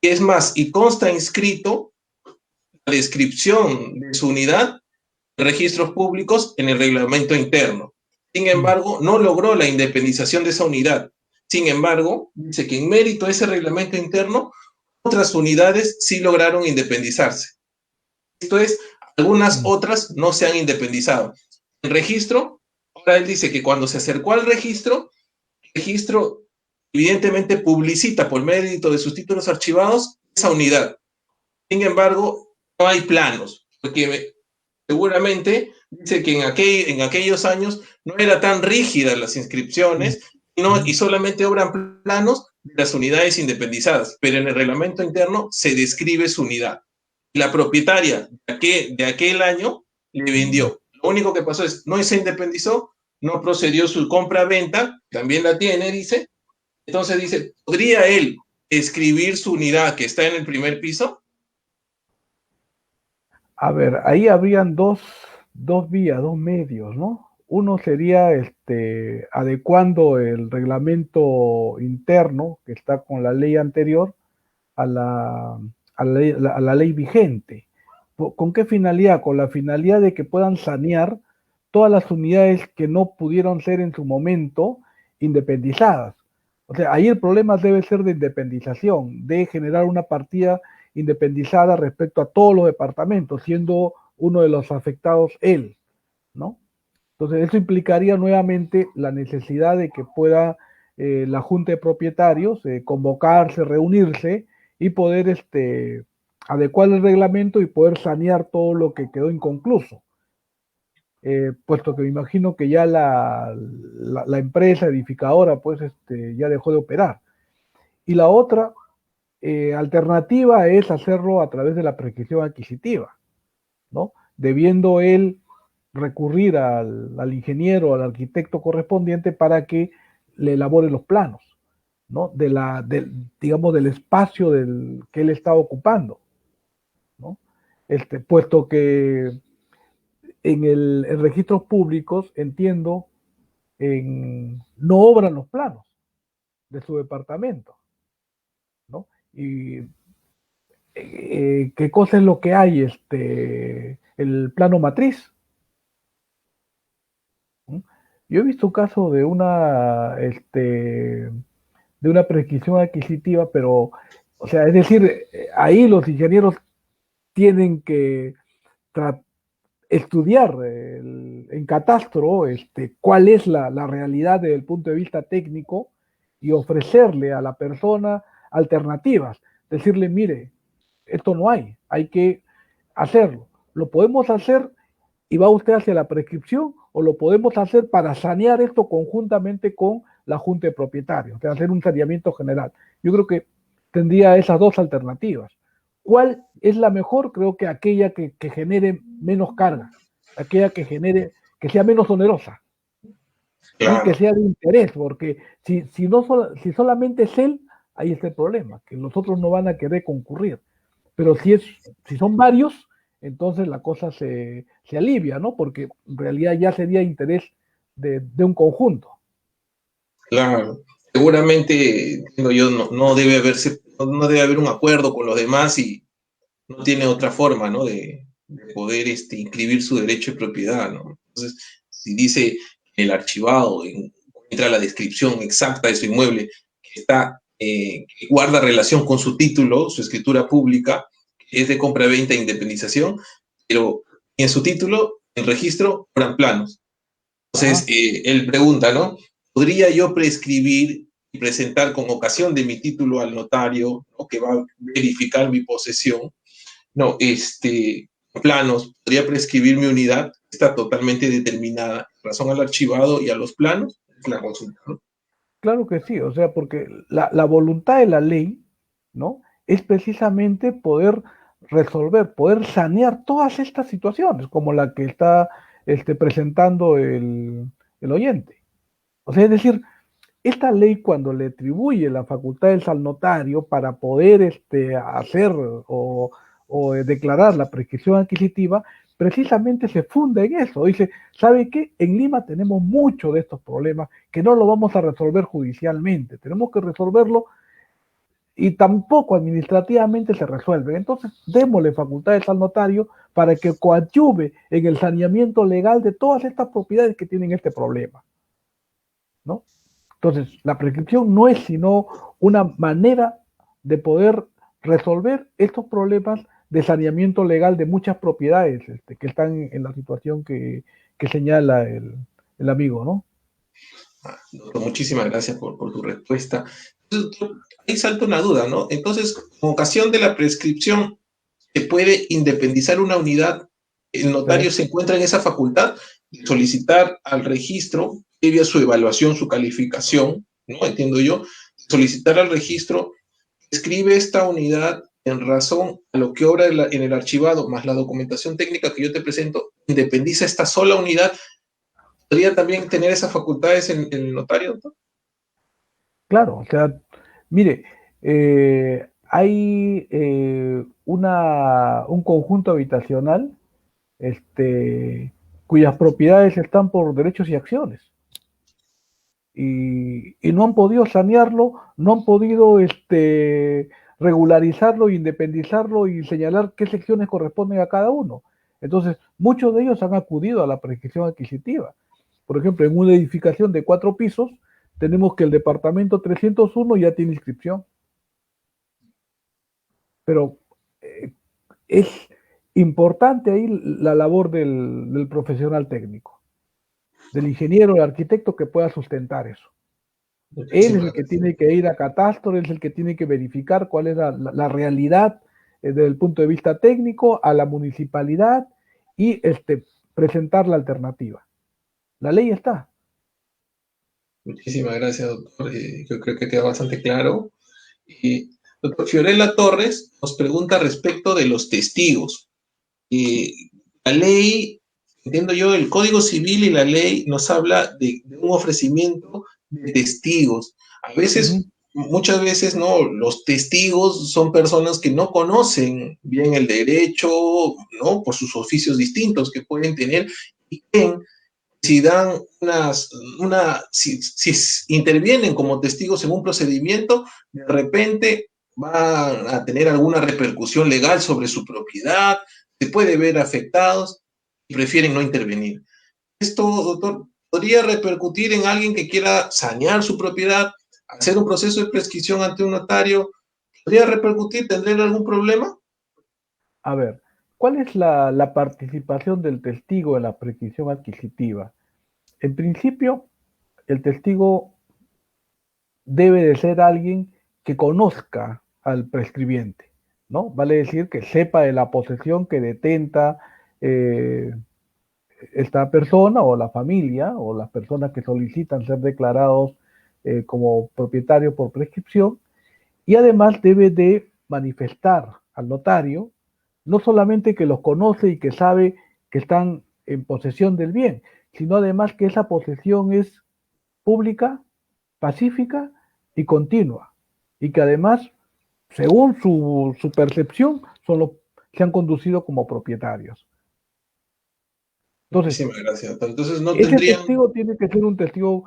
Y es más, y consta inscrito la descripción de su unidad en registros públicos en el reglamento interno. Sin embargo, no logró la independización de esa unidad. Sin embargo, dice que en mérito a ese reglamento interno, otras unidades sí lograron independizarse. Esto es, algunas otras no se han independizado. El registro, ahora él dice que cuando se acercó al registro evidentemente publicita por mérito de sus títulos archivados esa unidad. Sin embargo, no hay planos, porque seguramente dice que en aquellos años no eran tan rígidas las inscripciones y solamente obran planos de las unidades independizadas, pero en el reglamento interno se describe su unidad. La propietaria de aquel año le vendió. Lo único que pasó es, no se independizó, no procedió su compra-venta, también la tiene, dice. Entonces dice, ¿podría él escribir su unidad que está en el primer piso? A ver, ahí habrían dos vías, dos medios, ¿no? Uno sería adecuando el reglamento interno que está con la ley anterior a la ley vigente. ¿Con qué finalidad? Con la finalidad de que puedan sanear todas las unidades que no pudieron ser en su momento independizadas. O sea, ahí el problema debe ser de independización, de generar una partida independizada respecto a todos los departamentos, siendo uno de los afectados él, ¿no? Entonces, eso implicaría nuevamente la necesidad de que pueda la Junta de Propietarios convocarse, reunirse y poder adecuar el reglamento y poder sanear todo lo que quedó inconcluso. Puesto que me imagino que ya la empresa edificadora pues ya dejó de operar. Y la otra alternativa es hacerlo a través de la prescripción adquisitiva, ¿no? Debiendo él recurrir al ingeniero, al arquitecto correspondiente para que le elabore los planos, ¿no? Digamos, del espacio que él está ocupando, ¿no? Puesto que en registros públicos, entiendo, no obran los planos de su departamento, ¿no? Y ¿qué cosa es lo que hay? El plano matriz. Yo he visto un caso de una prescripción adquisitiva, pero, o sea, es decir, ahí los ingenieros tienen que estudiar en catastro cuál es la realidad desde el punto de vista técnico y ofrecerle a la persona alternativas. Decirle, mire, esto no hay que hacerlo. Lo podemos hacer y va usted hacia la prescripción o lo podemos hacer para sanear esto conjuntamente con la Junta de Propietarios, de hacer un saneamiento general. Yo creo que tendría esas dos alternativas. ¿Cuál es la mejor? Creo que aquella que genere menos carga, aquella que que sea menos onerosa y que Claro, sea de interés, porque si solamente es él, ahí está el problema, que los otros no van a querer concurrir. Pero si son varios, entonces la cosa se alivia, ¿no? Porque en realidad ya sería interés de un conjunto. claro. Seguramente, entiendo yo, no debe no debe haber un acuerdo con los demás y no tiene otra forma, ¿no? De poder inscribir su derecho de propiedad, ¿no? Entonces, si dice que el archivado encuentra la descripción exacta de su inmueble que guarda relación con su título, su escritura pública, que es de compra-venta e independización, pero en su título, en registro, fueran planos. Entonces, Ajá. él pregunta, ¿no? ¿Podría yo prescribir y presentar con ocasión de mi título al notario, ¿no? Que va a verificar mi posesión? No, planos, podría prescribir mi unidad, está totalmente determinada en razón al archivado y a los planos, es la consulta, ¿no? Claro que sí, o sea, porque la voluntad de la ley, ¿no? Es precisamente poder resolver, poder sanear todas estas situaciones, como la que está presentando el oyente. O sea, es decir, esta ley cuando le atribuye las facultades al notario para poder hacer o declarar la prescripción adquisitiva, precisamente se funda en eso. Dice, ¿sabe qué? En Lima tenemos muchos de estos problemas que no lo vamos a resolver judicialmente, tenemos que resolverlo y tampoco administrativamente se resuelve. Entonces, démosle facultades al notario para que coadyuve en el saneamiento legal de todas estas propiedades que tienen este problema, ¿no? Entonces, la prescripción no es sino una manera de poder resolver estos problemas de saneamiento legal de muchas propiedades que están en la situación que señala el amigo, ¿no? Doctor, muchísimas gracias por tu respuesta. Entonces, doctor, ahí salta una duda, ¿no? Entonces, con ocasión de la prescripción, ¿se puede independizar una unidad? ¿El notario Sí. se encuentra en esa facultad de solicitar al registro, previa su evaluación, su calificación, ¿no? Entiendo yo, solicitar al registro, escribe esta unidad en razón a lo que obra en el archivado, más la documentación técnica que yo te presento, independiza esta sola unidad. ¿Podría también tener esas facultades en el notario, doctor? Claro, o sea, mire, hay un conjunto habitacional cuyas propiedades están por derechos y acciones. Y no han podido sanearlo, no han podido regularizarlo, independizarlo y señalar qué secciones corresponden a cada uno. Entonces, muchos de ellos han acudido a la prescripción adquisitiva. Por ejemplo, en una edificación de 4 pisos, tenemos que el departamento 301 ya tiene inscripción, pero eh, es importante ahí la labor del profesional técnico, del ingeniero, del arquitecto que pueda sustentar eso. Él es Muchísimas el que gracias. tiene que ir a catastro, él es el que tiene que verificar cuál es la realidad desde el punto de vista técnico a la municipalidad y presentar la alternativa. La ley está. Muchísimas gracias, doctor. Yo creo que queda bastante claro. Doctor Fiorella Torres nos pregunta respecto de los testigos. Eh, la ley, entiendo yo, el Código Civil y la ley nos habla de un ofrecimiento de testigos. A Ujú. veces, muchas veces, no, los testigos son personas que no conocen bien el derecho, ¿no? Por sus oficios distintos que pueden tener y creen si dan si intervienen como testigos en un procedimiento, de repente van a tener alguna repercusión legal sobre su propiedad, se puede ver afectados y prefieren no intervenir. Esto, doctor, podría repercutir en alguien que quiera sanear su propiedad, hacer un proceso de prescripción ante un notario. ¿Podría repercutir? ¿Tendría algún problema? A ver, ¿cuál es la participación del testigo en la prescripción adquisitiva? En principio, el testigo debe de ser alguien que conozca al prescribiente, ¿no? Vale decir que sepa de la posesión que detenta eh, esta persona o la familia o las personas que solicitan ser declarados como propietarios por prescripción y además debe de manifestar al notario no solamente que los conoce y que sabe que están en posesión del bien, sino además que esa posesión es pública, pacífica y continua, y que además, según su percepción, se han conducido como propietarios. Entonces, Muchísimas gracias, doctor. Entonces no ese tendrían... testigo tiene que ser un testigo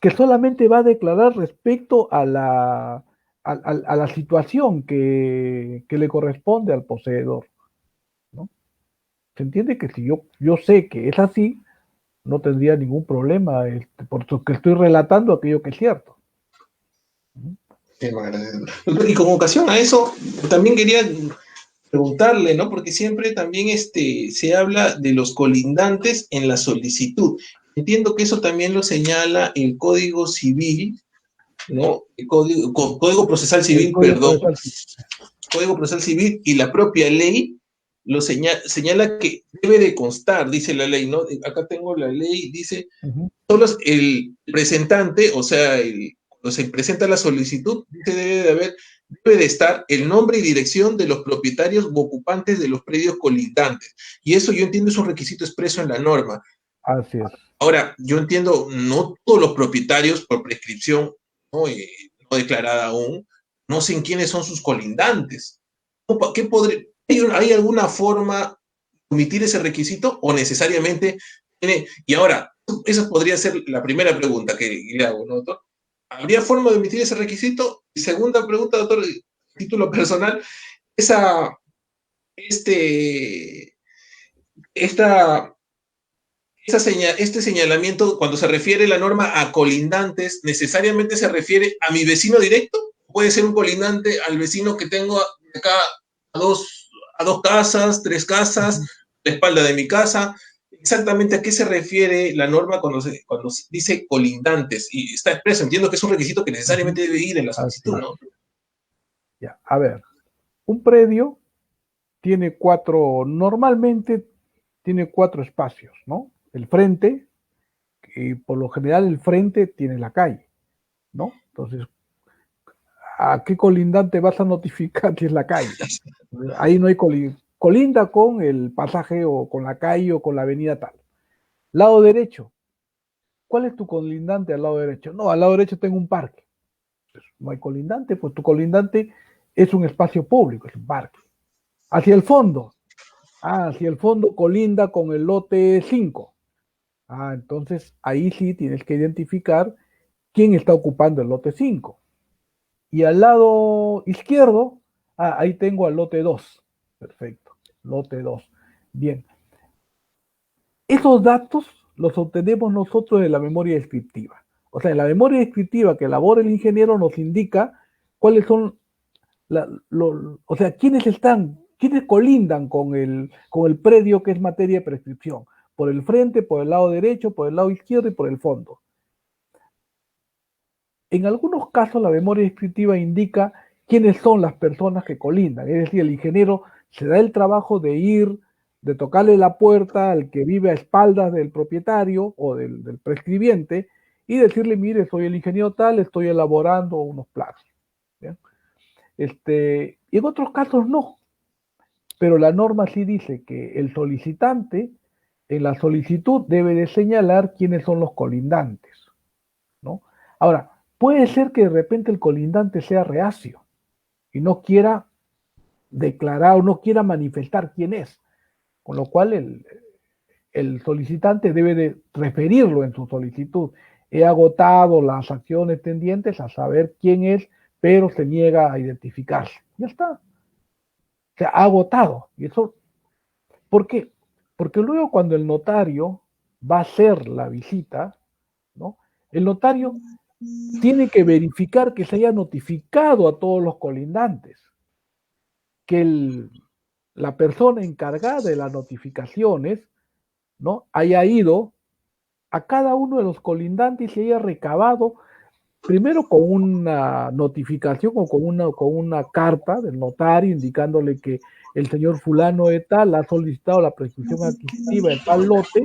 que solamente va a declarar respecto a la situación que le corresponde al poseedor, ¿no? Se entiende que si yo sé que es así, no tendría ningún problema, porque estoy relatando aquello que es cierto. Muchísimas gracias. Doctor, y con ocasión a eso, también quería preguntarle, ¿no? Porque siempre también se habla de los colindantes en la solicitud. Entiendo que eso también lo señala el Código Civil, ¿no? El Código Procesal El Civil, Código perdón. Procesal. Código Procesal Civil y la propia ley lo señala que debe de constar, dice la ley, ¿no? Acá tengo la ley, dice, solo el presentante, o sea, cuando se presenta la solicitud, dice debe de estar el nombre y dirección de los propietarios u ocupantes de los predios colindantes. Y eso yo entiendo es un requisito expreso en la norma. Así es. Ahora, yo entiendo, no todos los propietarios por prescripción no, no declarada aún, no sé quiénes son sus colindantes. ¿Qué ¿Hay alguna forma de omitir ese requisito o necesariamente tiene? Y ahora, esa podría ser la primera pregunta que le hago, ¿no, doctor? ¿Habría forma de omitir ese requisito? Y segunda pregunta, doctor, título personal, esa, este, esta este señalamiento, cuando se refiere la norma a colindantes, ¿necesariamente se refiere a mi vecino directo? ¿Puede ser un colindante al vecino que tengo acá a dos casas, tres casas, la espalda de mi casa? Exactamente a qué se refiere la norma cuando se dice colindantes. Y está expreso, entiendo que es un requisito que necesariamente debe ir en la solicitud, ¿no? Ya, a ver, un predio normalmente tiene 4 espacios, ¿no? El frente, y por lo general el frente tiene la calle, ¿no? Entonces, ¿a qué colindante vas a notificar que es la calle? Ahí no hay colinda con el pasaje o con la calle o con la avenida tal. Lado derecho, ¿cuál es tu colindante al lado derecho? No, al lado derecho tengo un parque. Pues no hay colindante, pues tu colindante es un espacio público, es un parque. Hacia el fondo, hacia el fondo colinda con el lote 5. Entonces ahí sí tienes que identificar quién está ocupando el lote 5. Y al lado izquierdo, ahí tengo al lote 2. Perfecto, lote 2. Bien. Esos datos los obtenemos nosotros de la memoria descriptiva. O sea, en la memoria descriptiva que elabora el ingeniero nos indica cuáles son, o sea, quiénes colindan con el predio que es materia de prescripción. Por el frente, por el lado derecho, por el lado izquierdo y por el fondo. En algunos casos la memoria descriptiva indica quiénes son las personas que colindan. Es decir, el ingeniero se da el trabajo de tocarle la puerta al que vive a espaldas del propietario o del prescribiente y decirle, mire, soy el ingeniero tal, estoy elaborando unos planos. ¿Bien? Y en otros casos no, pero la norma sí dice que el solicitante en la solicitud debe de señalar quiénes son los colindantes, ¿no? Ahora, puede ser que de repente el colindante sea reacio y no quiera declarar o no quiera manifestar quién es, con lo cual el solicitante debe de referirlo en su solicitud. He agotado las acciones tendientes a saber quién es, pero se niega a identificarse. Ya está. Se ha agotado. Y eso, ¿por qué? Porque luego cuando el notario va a hacer la visita, ¿no? El notario tiene que verificar que se haya notificado a todos los colindantes, que la persona encargada de las notificaciones, ¿no?, haya ido a cada uno de los colindantes y haya recabado primero con una notificación o con una carta del notario indicándole que el señor fulano de tal ha solicitado la prescripción adquisitiva de tal lote,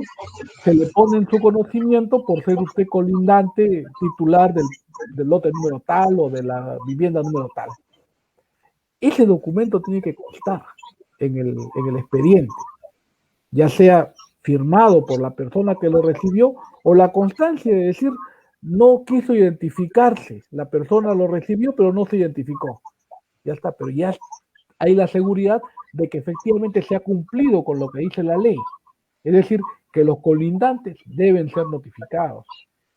se le pone en su conocimiento por ser usted colindante titular del lote número tal o de la vivienda número tal. Ese documento tiene que constar en el expediente, ya sea firmado por la persona que lo recibió, o la constancia de decir, no quiso identificarse, la persona lo recibió, pero no se identificó. Ya está, pero ya hay la seguridad de que efectivamente se ha cumplido con lo que dice la ley. Es decir, que los colindantes deben ser notificados.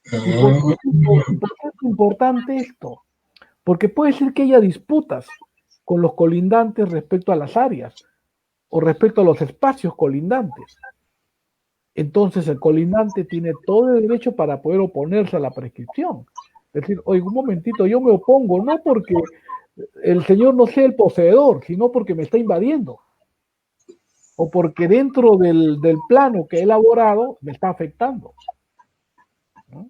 ¿Y por qué es importante esto? Porque puede ser que haya disputas con los colindantes respecto a las áreas o respecto a los espacios colindantes. Entonces el colindante tiene todo el derecho para poder oponerse a la prescripción. Es decir, oye, un momentito, yo me opongo no porque el señor no sea el poseedor, sino porque me está invadiendo. O porque dentro del plano que he elaborado me está afectando, ¿no?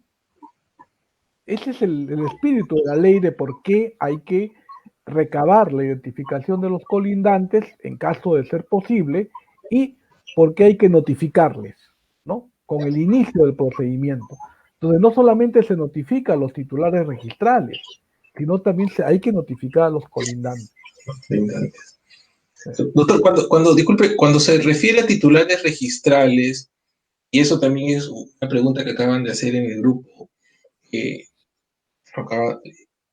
Ese es el espíritu de la ley de por qué hay que recabar la identificación de los colindantes en caso de ser posible y por qué hay que notificarles, ¿no? Con el inicio del procedimiento. Entonces, no solamente se notifica a los titulares registrales, sino también hay que notificar a los colindantes. Doctor, disculpe, cuando se refiere a titulares registrales, y eso también es una pregunta que acaban de hacer en el grupo,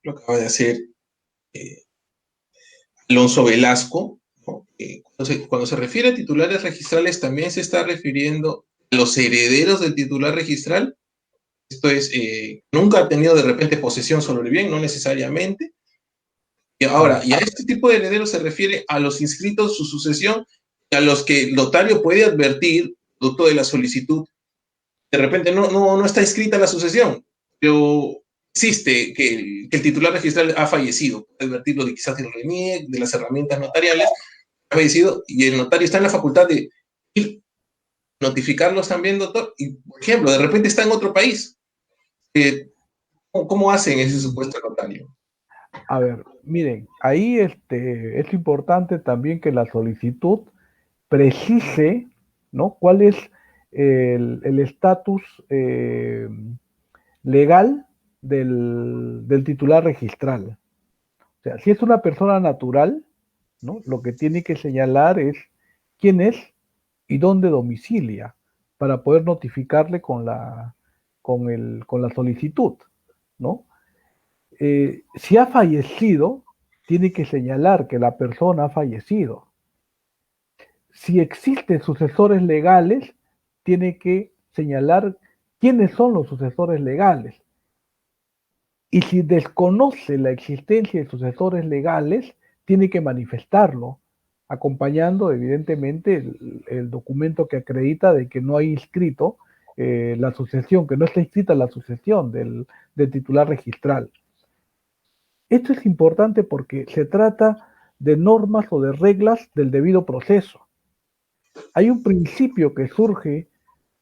lo acaba de hacer Alonso Velasco, ¿no? Cuando se refiere a titulares registrales, también se está refiriendo a los herederos del titular registral. Esto es, nunca ha tenido de repente posesión sobre el bien, no necesariamente. Y ahora, y a este tipo de herederos se refiere a los inscritos en su sucesión, a los que el notario puede advertir, producto de la solicitud, de repente no está inscrita la sucesión, pero existe que el titular registral ha fallecido, puede advertirlo de quizás del RENIEC, de las herramientas notariales, ha fallecido, y el notario está en la facultad de ir, notificarlos también, doctor, y por ejemplo, de repente está en otro país. ¿Cómo hacen ese supuesto notario? A ver, miren, ahí es importante también que la solicitud precise, ¿no? ¿Cuál es el estatus legal del titular registral? O sea, si es una persona natural, ¿no? Lo que tiene que señalar es quién es y dónde domicilia para poder notificarle con la solicitud, ¿no? Si ha fallecido, tiene que señalar que la persona ha fallecido. Si existen sucesores legales, tiene que señalar quiénes son los sucesores legales. Y si desconoce la existencia de sucesores legales, tiene que manifestarlo, acompañando evidentemente el documento que acredita de que no hay inscrito la sucesión, que no está inscrita la sucesión del titular registral. Esto es importante porque se trata de normas o de reglas del debido proceso. Hay un principio que surge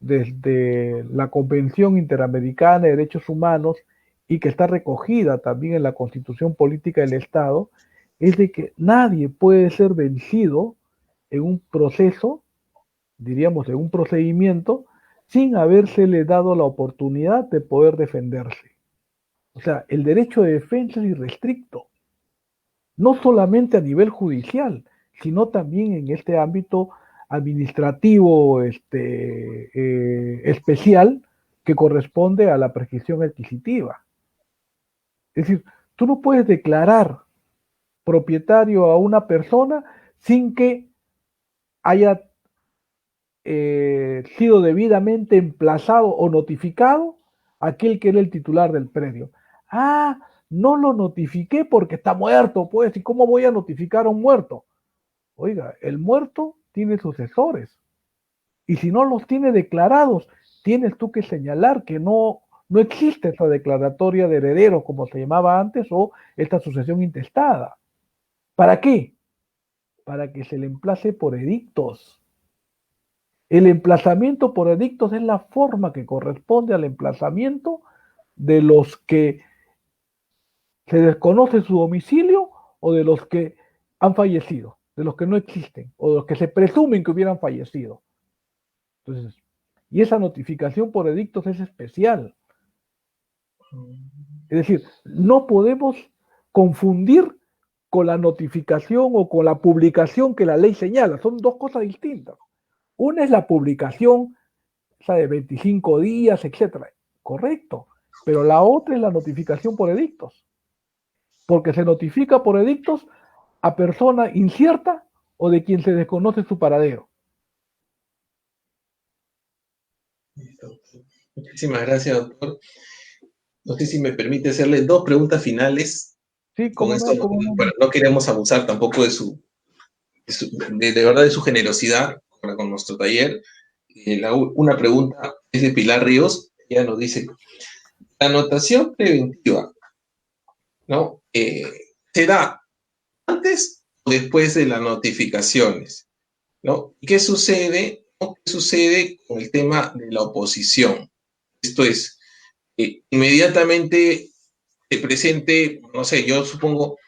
desde la Convención Interamericana de Derechos Humanos y que está recogida también en la Constitución Política del Estado, es de que nadie puede ser vencido en un proceso, diríamos, en un procedimiento, sin habérsele dado la oportunidad de poder defenderse. O sea, el derecho de defensa es irrestricto, no solamente a nivel judicial, sino también en este ámbito administrativo especial que corresponde a la prescripción adquisitiva. Es decir, tú no puedes declarar propietario a una persona sin que haya sido debidamente emplazado o notificado aquel que era el titular del predio. Ah, no lo notifiqué porque está muerto, pues, ¿y cómo voy a notificar a un muerto? Oiga, el muerto tiene sucesores, y si no los tiene declarados, tienes tú que señalar que no existe esa declaratoria de herederos, como se llamaba antes, o esta sucesión intestada. ¿Para qué? Para que se le emplace por edictos. El emplazamiento por edictos es la forma que corresponde al emplazamiento de los que se desconoce su domicilio o de los que han fallecido, de los que no existen o de los que se presumen que hubieran fallecido. Entonces, y esa notificación por edictos es especial. Es decir, no podemos confundir con la notificación o con la publicación que la ley señala. Son dos cosas distintas. Una es la publicación, o sea, de 25 días, etcétera. Correcto. Pero la otra es la notificación por edictos. Porque se notifica por edictos a persona incierta o de quien se desconoce su paradero. Muchísimas gracias, doctor. No sé si me permite hacerle dos preguntas finales. Sí, Con cómo esto, no, cómo no. bueno, no queremos abusar tampoco de verdad de su generosidad con nuestro taller. Una pregunta es de Pilar Ríos. Ella nos dice, la anotación preventiva, ¿no? ¿Se da antes o después de las notificaciones? ¿No? ¿Qué sucede? ¿No? ¿Qué sucede con el tema de la oposición? Esto es, inmediatamente se presente, no sé, yo supongo,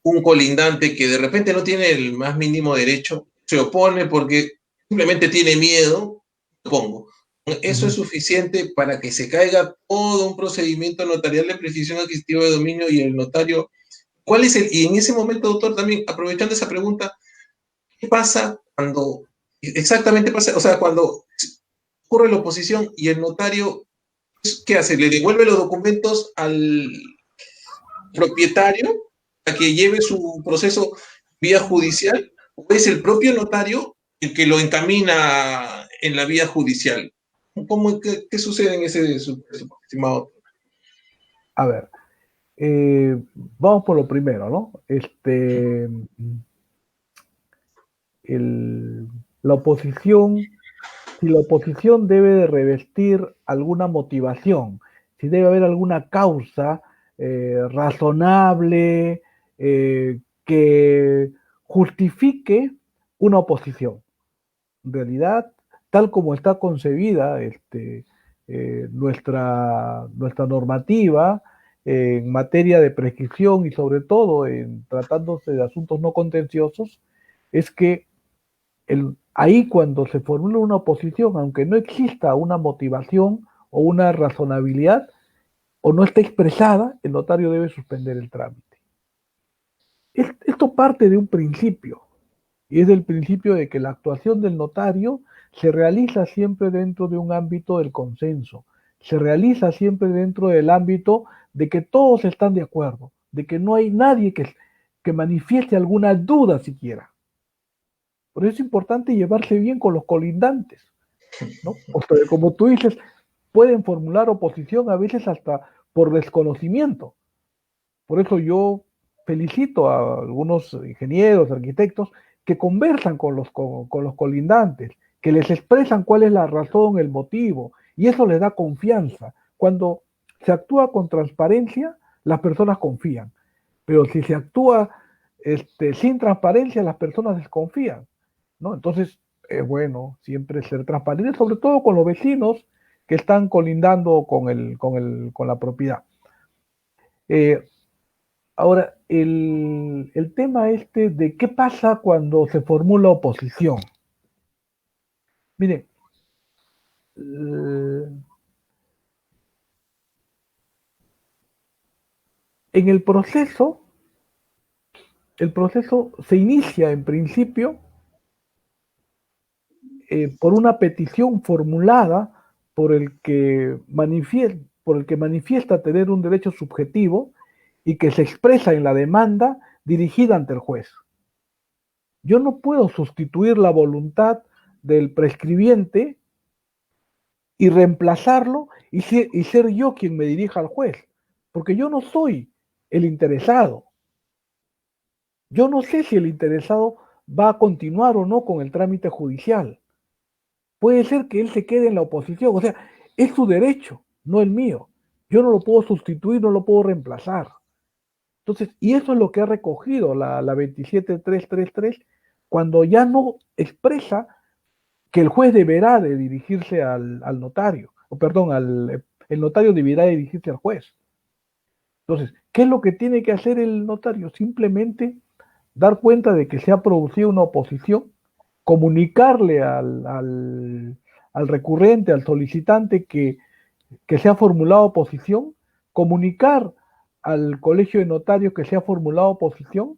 un colindante que de repente no tiene el más mínimo derecho, se opone porque simplemente tiene miedo, supongo. Eso es suficiente para que se caiga todo un procedimiento notarial de prescripción adquisitiva de dominio y el notario. ¿Cuál es el? Y en ese momento, doctor, también aprovechando esa pregunta, ¿qué pasa cuando exactamente pasa? O sea, cuando ocurre la oposición y el notario, ¿qué hace? ¿Le devuelve los documentos al propietario para que lleve su proceso vía judicial? ¿O es el propio notario el que lo encamina en la vía judicial? ¿Qué sucede en ese supuesto, estimado? A ver, vamos por lo primero, ¿no? La oposición, si la oposición debe de revestir alguna motivación, si debe haber alguna causa razonable que justifique una oposición. En realidad, tal como está concebida nuestra normativa en materia de prescripción y sobre todo en tratándose de asuntos no contenciosos, es que ahí cuando se formula una oposición, aunque no exista una motivación o una razonabilidad o no esté expresada, el notario debe suspender el trámite. Esto parte de un principio, y es el principio de que la actuación del notario se realiza siempre dentro de un ámbito del consenso, se realiza siempre dentro del ámbito de que todos están de acuerdo, de que no hay nadie que manifieste alguna duda siquiera. Por eso es importante llevarse bien con los colindantes, ¿no? O sea, como tú dices, pueden formular oposición a veces hasta por desconocimiento. Por eso yo felicito a algunos ingenieros, arquitectos, que conversan con los colindantes, que les expresan cuál es la razón, el motivo, y eso les da confianza. Cuando se actúa con transparencia, las personas confían, pero si se actúa sin transparencia, las personas desconfían, ¿no? Entonces, es bueno siempre ser transparente, sobre todo con los vecinos que están colindando con la propiedad. Eh, Ahora, el tema de qué pasa cuando se formula oposición. Mire, en el proceso se inicia en principio por una petición formulada por el que manifiesta tener un derecho subjetivo y que se expresa en la demanda dirigida ante el juez. Yo no puedo sustituir la voluntad del prescribiente y reemplazarlo y ser yo quien me dirija al juez, porque yo no soy el interesado. Yo no sé si el interesado va a continuar o no con el trámite judicial. Puede ser que él se quede en la oposición, o sea, es su derecho, no el mío. Yo no lo puedo sustituir, no lo puedo reemplazar. Entonces, y eso es lo que ha recogido la 27333 cuando ya no expresa que el juez deberá de dirigirse al notario, o perdón, el notario deberá dirigirse al juez. Entonces, ¿qué es lo que tiene que hacer el notario? Simplemente dar cuenta de que se ha producido una oposición, comunicarle al recurrente, al solicitante que se ha formulado oposición, comunicar al colegio de notarios que se ha formulado oposición,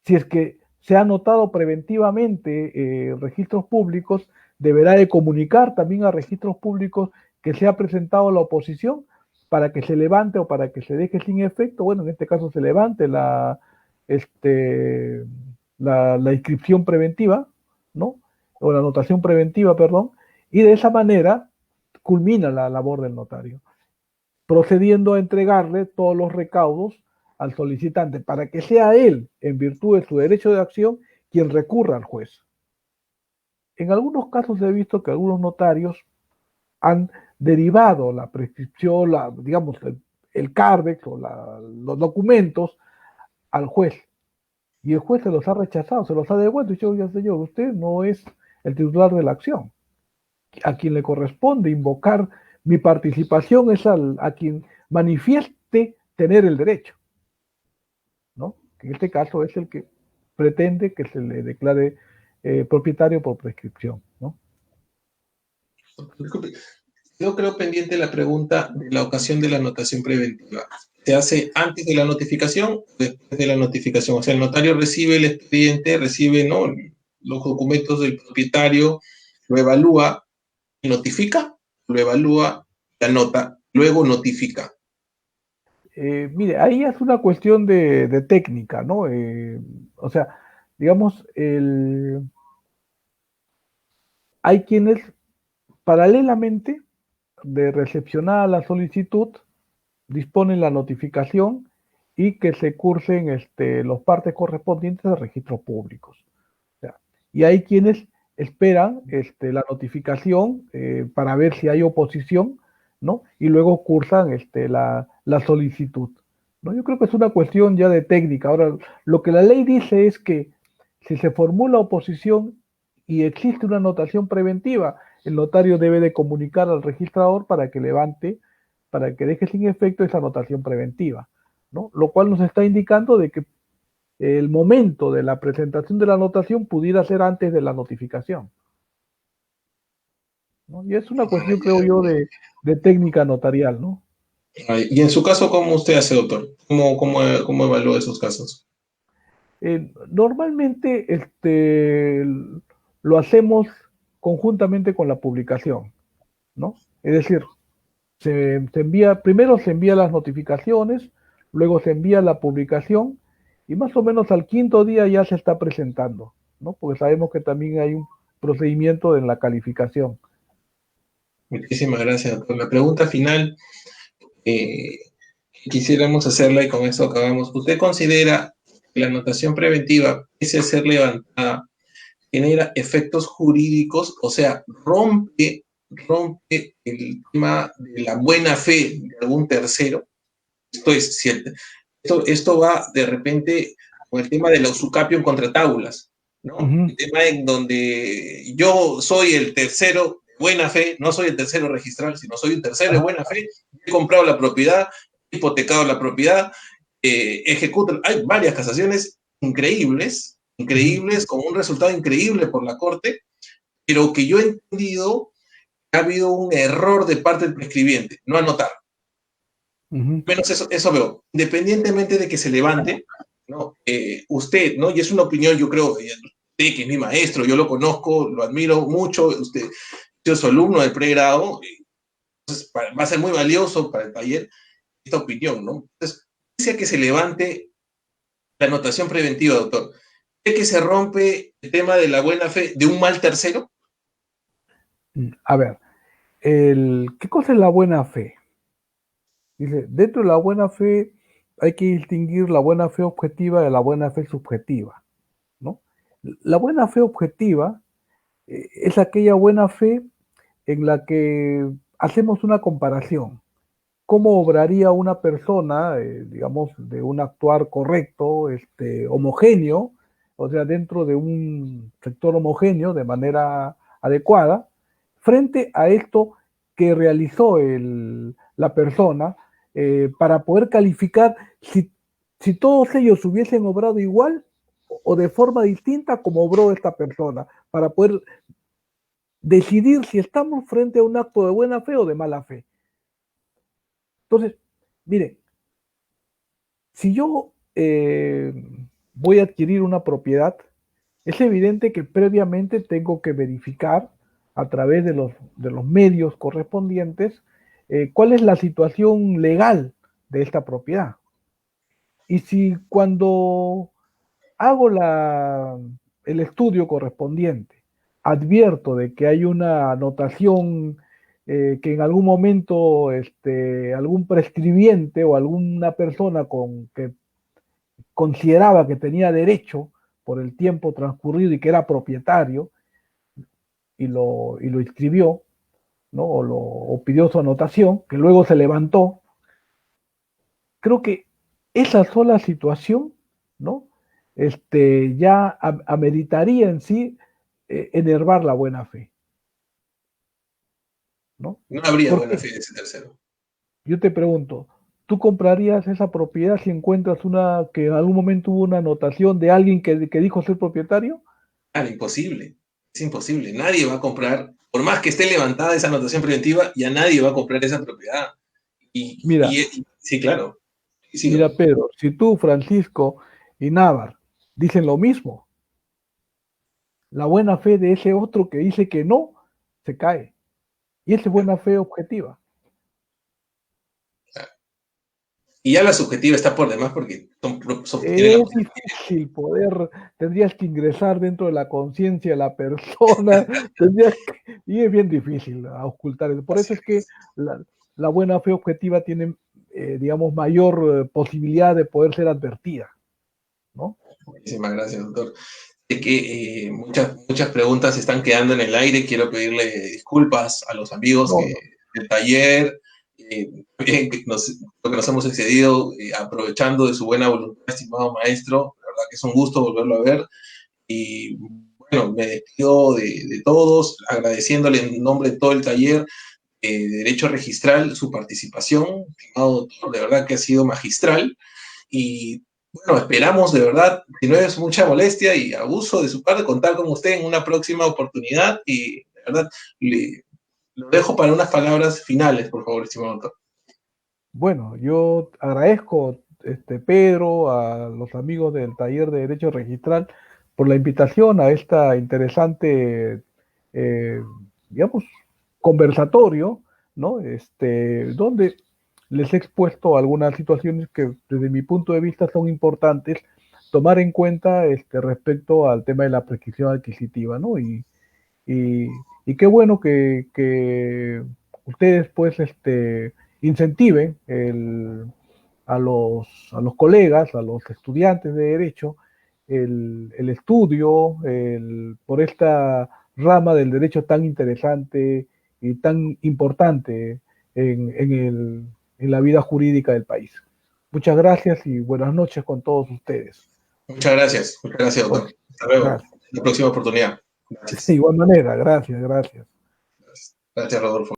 si es que se ha anotado preventivamente registros públicos, deberá de comunicar también a registros públicos que se ha presentado la oposición para que se levante o para que se deje sin efecto, bueno, en este caso se levante la inscripción preventiva, ¿no? O la anotación preventiva, perdón, y de esa manera culmina la labor del notario, procediendo a entregarle todos los recaudos al solicitante para que sea él, en virtud de su derecho de acción, quien recurra al juez. En algunos casos he visto que algunos notarios han derivado la prescripción, digamos, el CARDEX o los documentos al juez. Y el juez se los ha rechazado, se los ha devuelto y dicho, oye, señor, usted no es el titular de la acción. A quien le corresponde invocar mi participación es a quien manifieste tener el derecho, ¿no? Que en este caso es el que pretende que se le declare propietario por prescripción, ¿no? Yo creo pendiente la pregunta de la ocasión de la anotación preventiva. ¿Se hace antes de la notificación o después de la notificación? O sea, el notario recibe el expediente, recibe, ¿no?, los documentos del propietario, lo evalúa y notifica, lo evalúa, la nota, luego notifica. Mire, ahí es una cuestión de técnica, ¿no? O sea, digamos, hay quienes paralelamente de recepcionar la solicitud disponen la notificación y que se cursen los partes correspondientes a registros públicos. O sea, y hay quienes esperan la notificación para ver si hay oposición, ¿no? Y luego cursan la solicitud, ¿no? Yo creo que es una cuestión ya de técnica. Ahora, lo que la ley dice es que si se formula oposición y existe una anotación preventiva, el notario debe de comunicar al registrador para que levante, para que deje sin efecto esa anotación preventiva, ¿no? Lo cual nos está indicando de que el momento de la presentación de la anotación pudiera ser antes de la notificación, ¿no? Y es una cuestión, creo yo, de técnica notarial, ¿no? Y en su caso, ¿cómo usted hace, doctor? ¿Cómo evalúa esos casos? Normalmente lo hacemos conjuntamente con la publicación, ¿no? Es decir, se envía, primero se envía las notificaciones, luego se envía la publicación y más o menos al quinto día ya se está presentando, ¿no? Porque sabemos que también hay un procedimiento en la calificación. Muchísimas gracias, doctor. La pregunta final eh, quisiéramos hacerla y con esto acabamos. ¿Usted considera que la anotación preventiva, pese a ser levantada, genera efectos jurídicos? O sea, rompe el tema de la buena fe de algún tercero. Esto es cierto. Esto va de repente con el tema de la usucapión contra tablas, ¿no? Ujú. El tema en donde yo soy el tercero de buena fe, no soy el tercero registral, sino soy un tercero de Ajá. buena fe, he comprado la propiedad, he hipotecado la propiedad, ejecuto. Hay varias casaciones increíbles, Ujú. increíbles, con un resultado increíble por la Corte, pero que yo he entendido que ha habido un error de parte del prescribiente, no anotar. Ujú. Menos eso veo. Independientemente de que se levante, ¿no? Usted, ¿no? Y es una opinión, yo creo, usted que es mi maestro, yo lo conozco, lo admiro mucho, usted es su alumno del pregrado, entonces va a ser muy valioso para el taller esta opinión, ¿no? Entonces, dice que se levante la anotación preventiva, doctor. ¿Cree que se rompe el tema de la buena fe de un mal tercero? A ver, ¿qué cosa es la buena fe? Dice, dentro de la buena fe hay que distinguir la buena fe objetiva de la buena fe subjetiva, ¿no? La buena fe objetiva es aquella buena fe en la que hacemos una comparación. ¿Cómo obraría una persona, digamos, de un actuar correcto, homogéneo, o sea, dentro de un sector homogéneo, de manera adecuada, frente a esto que realizó la persona, para poder calificar si todos ellos hubiesen obrado igual o de forma distinta como obró esta persona, para poder decidir si estamos frente a un acto de buena fe o de mala fe. Entonces, miren, si yo voy a adquirir una propiedad, es evidente que previamente tengo que verificar a través de los medios correspondientes cuál es la situación legal de esta propiedad. Y si cuando hago el estudio correspondiente, advierto de que hay una anotación que en algún momento algún prescribiente o alguna persona que consideraba que tenía derecho por el tiempo transcurrido y que era propietario y lo inscribió, ¿no? O pidió su anotación, que luego se levantó. Creo que esa sola situación, ¿no? Ya ameritaría en sí enervar la buena fe, ¿no? No habría buena Porque fe de ese tercero. yo te pregunto, ¿tú comprarías esa propiedad si encuentras una que en algún momento hubo una anotación de alguien que dijo ser propietario? Claro, imposible. Es imposible. Nadie va a comprar, por más que esté levantada esa anotación preventiva, ya nadie va a comprar esa propiedad. Mira, Sí, claro. Sí, mira, Pedro, si tú, Francisco y Návar dicen lo mismo, la buena fe de ese otro que dice que no, se cae. Y esa es buena fe objetiva. y ya la subjetiva está por demás porque tiene la Es difícil poder, tendrías que ingresar dentro de la conciencia de la persona, y es bien difícil ocultar eso. Por eso es que posibilidad. la, la buena fe objetiva tiene, digamos, mayor posibilidad de poder ser advertida, ¿no? Muchísimas gracias, doctor. Sé que muchas preguntas están quedando en el aire. Quiero pedirle disculpas a los amigos No, no. del taller, lo que nos hemos excedido, aprovechando de su buena voluntad, estimado maestro. La verdad que es un gusto volverlo a ver. Y bueno, me despido de todos, agradeciéndole en nombre de todo el taller de Derecho Registral su participación, estimado doctor, de verdad que ha sido magistral. Y bueno, esperamos de verdad, si no es mucha molestia y abuso de su parte, contar con usted en una próxima oportunidad. Y de verdad, lo dejo para unas palabras finales, por favor, estimado doctor. Bueno, yo agradezco, Pedro, a los amigos del taller de Derecho Registral por la invitación a esta interesante, eh, digamos, conversatorio, ¿no? Donde les he expuesto algunas situaciones que desde mi punto de vista son importantes tomar en cuenta respecto al tema de la prescripción adquisitiva, ¿no? Y qué bueno que ustedes pues incentiven a los colegas, a los estudiantes de Derecho, el estudio por esta rama del derecho tan interesante y tan importante en la vida jurídica del país. Muchas gracias y buenas noches con todos ustedes. Muchas gracias, Bueno, doctor. Hasta luego. gracias. En la próxima oportunidad. De Gracias. igual manera, gracias, gracias. Gracias, Rodolfo.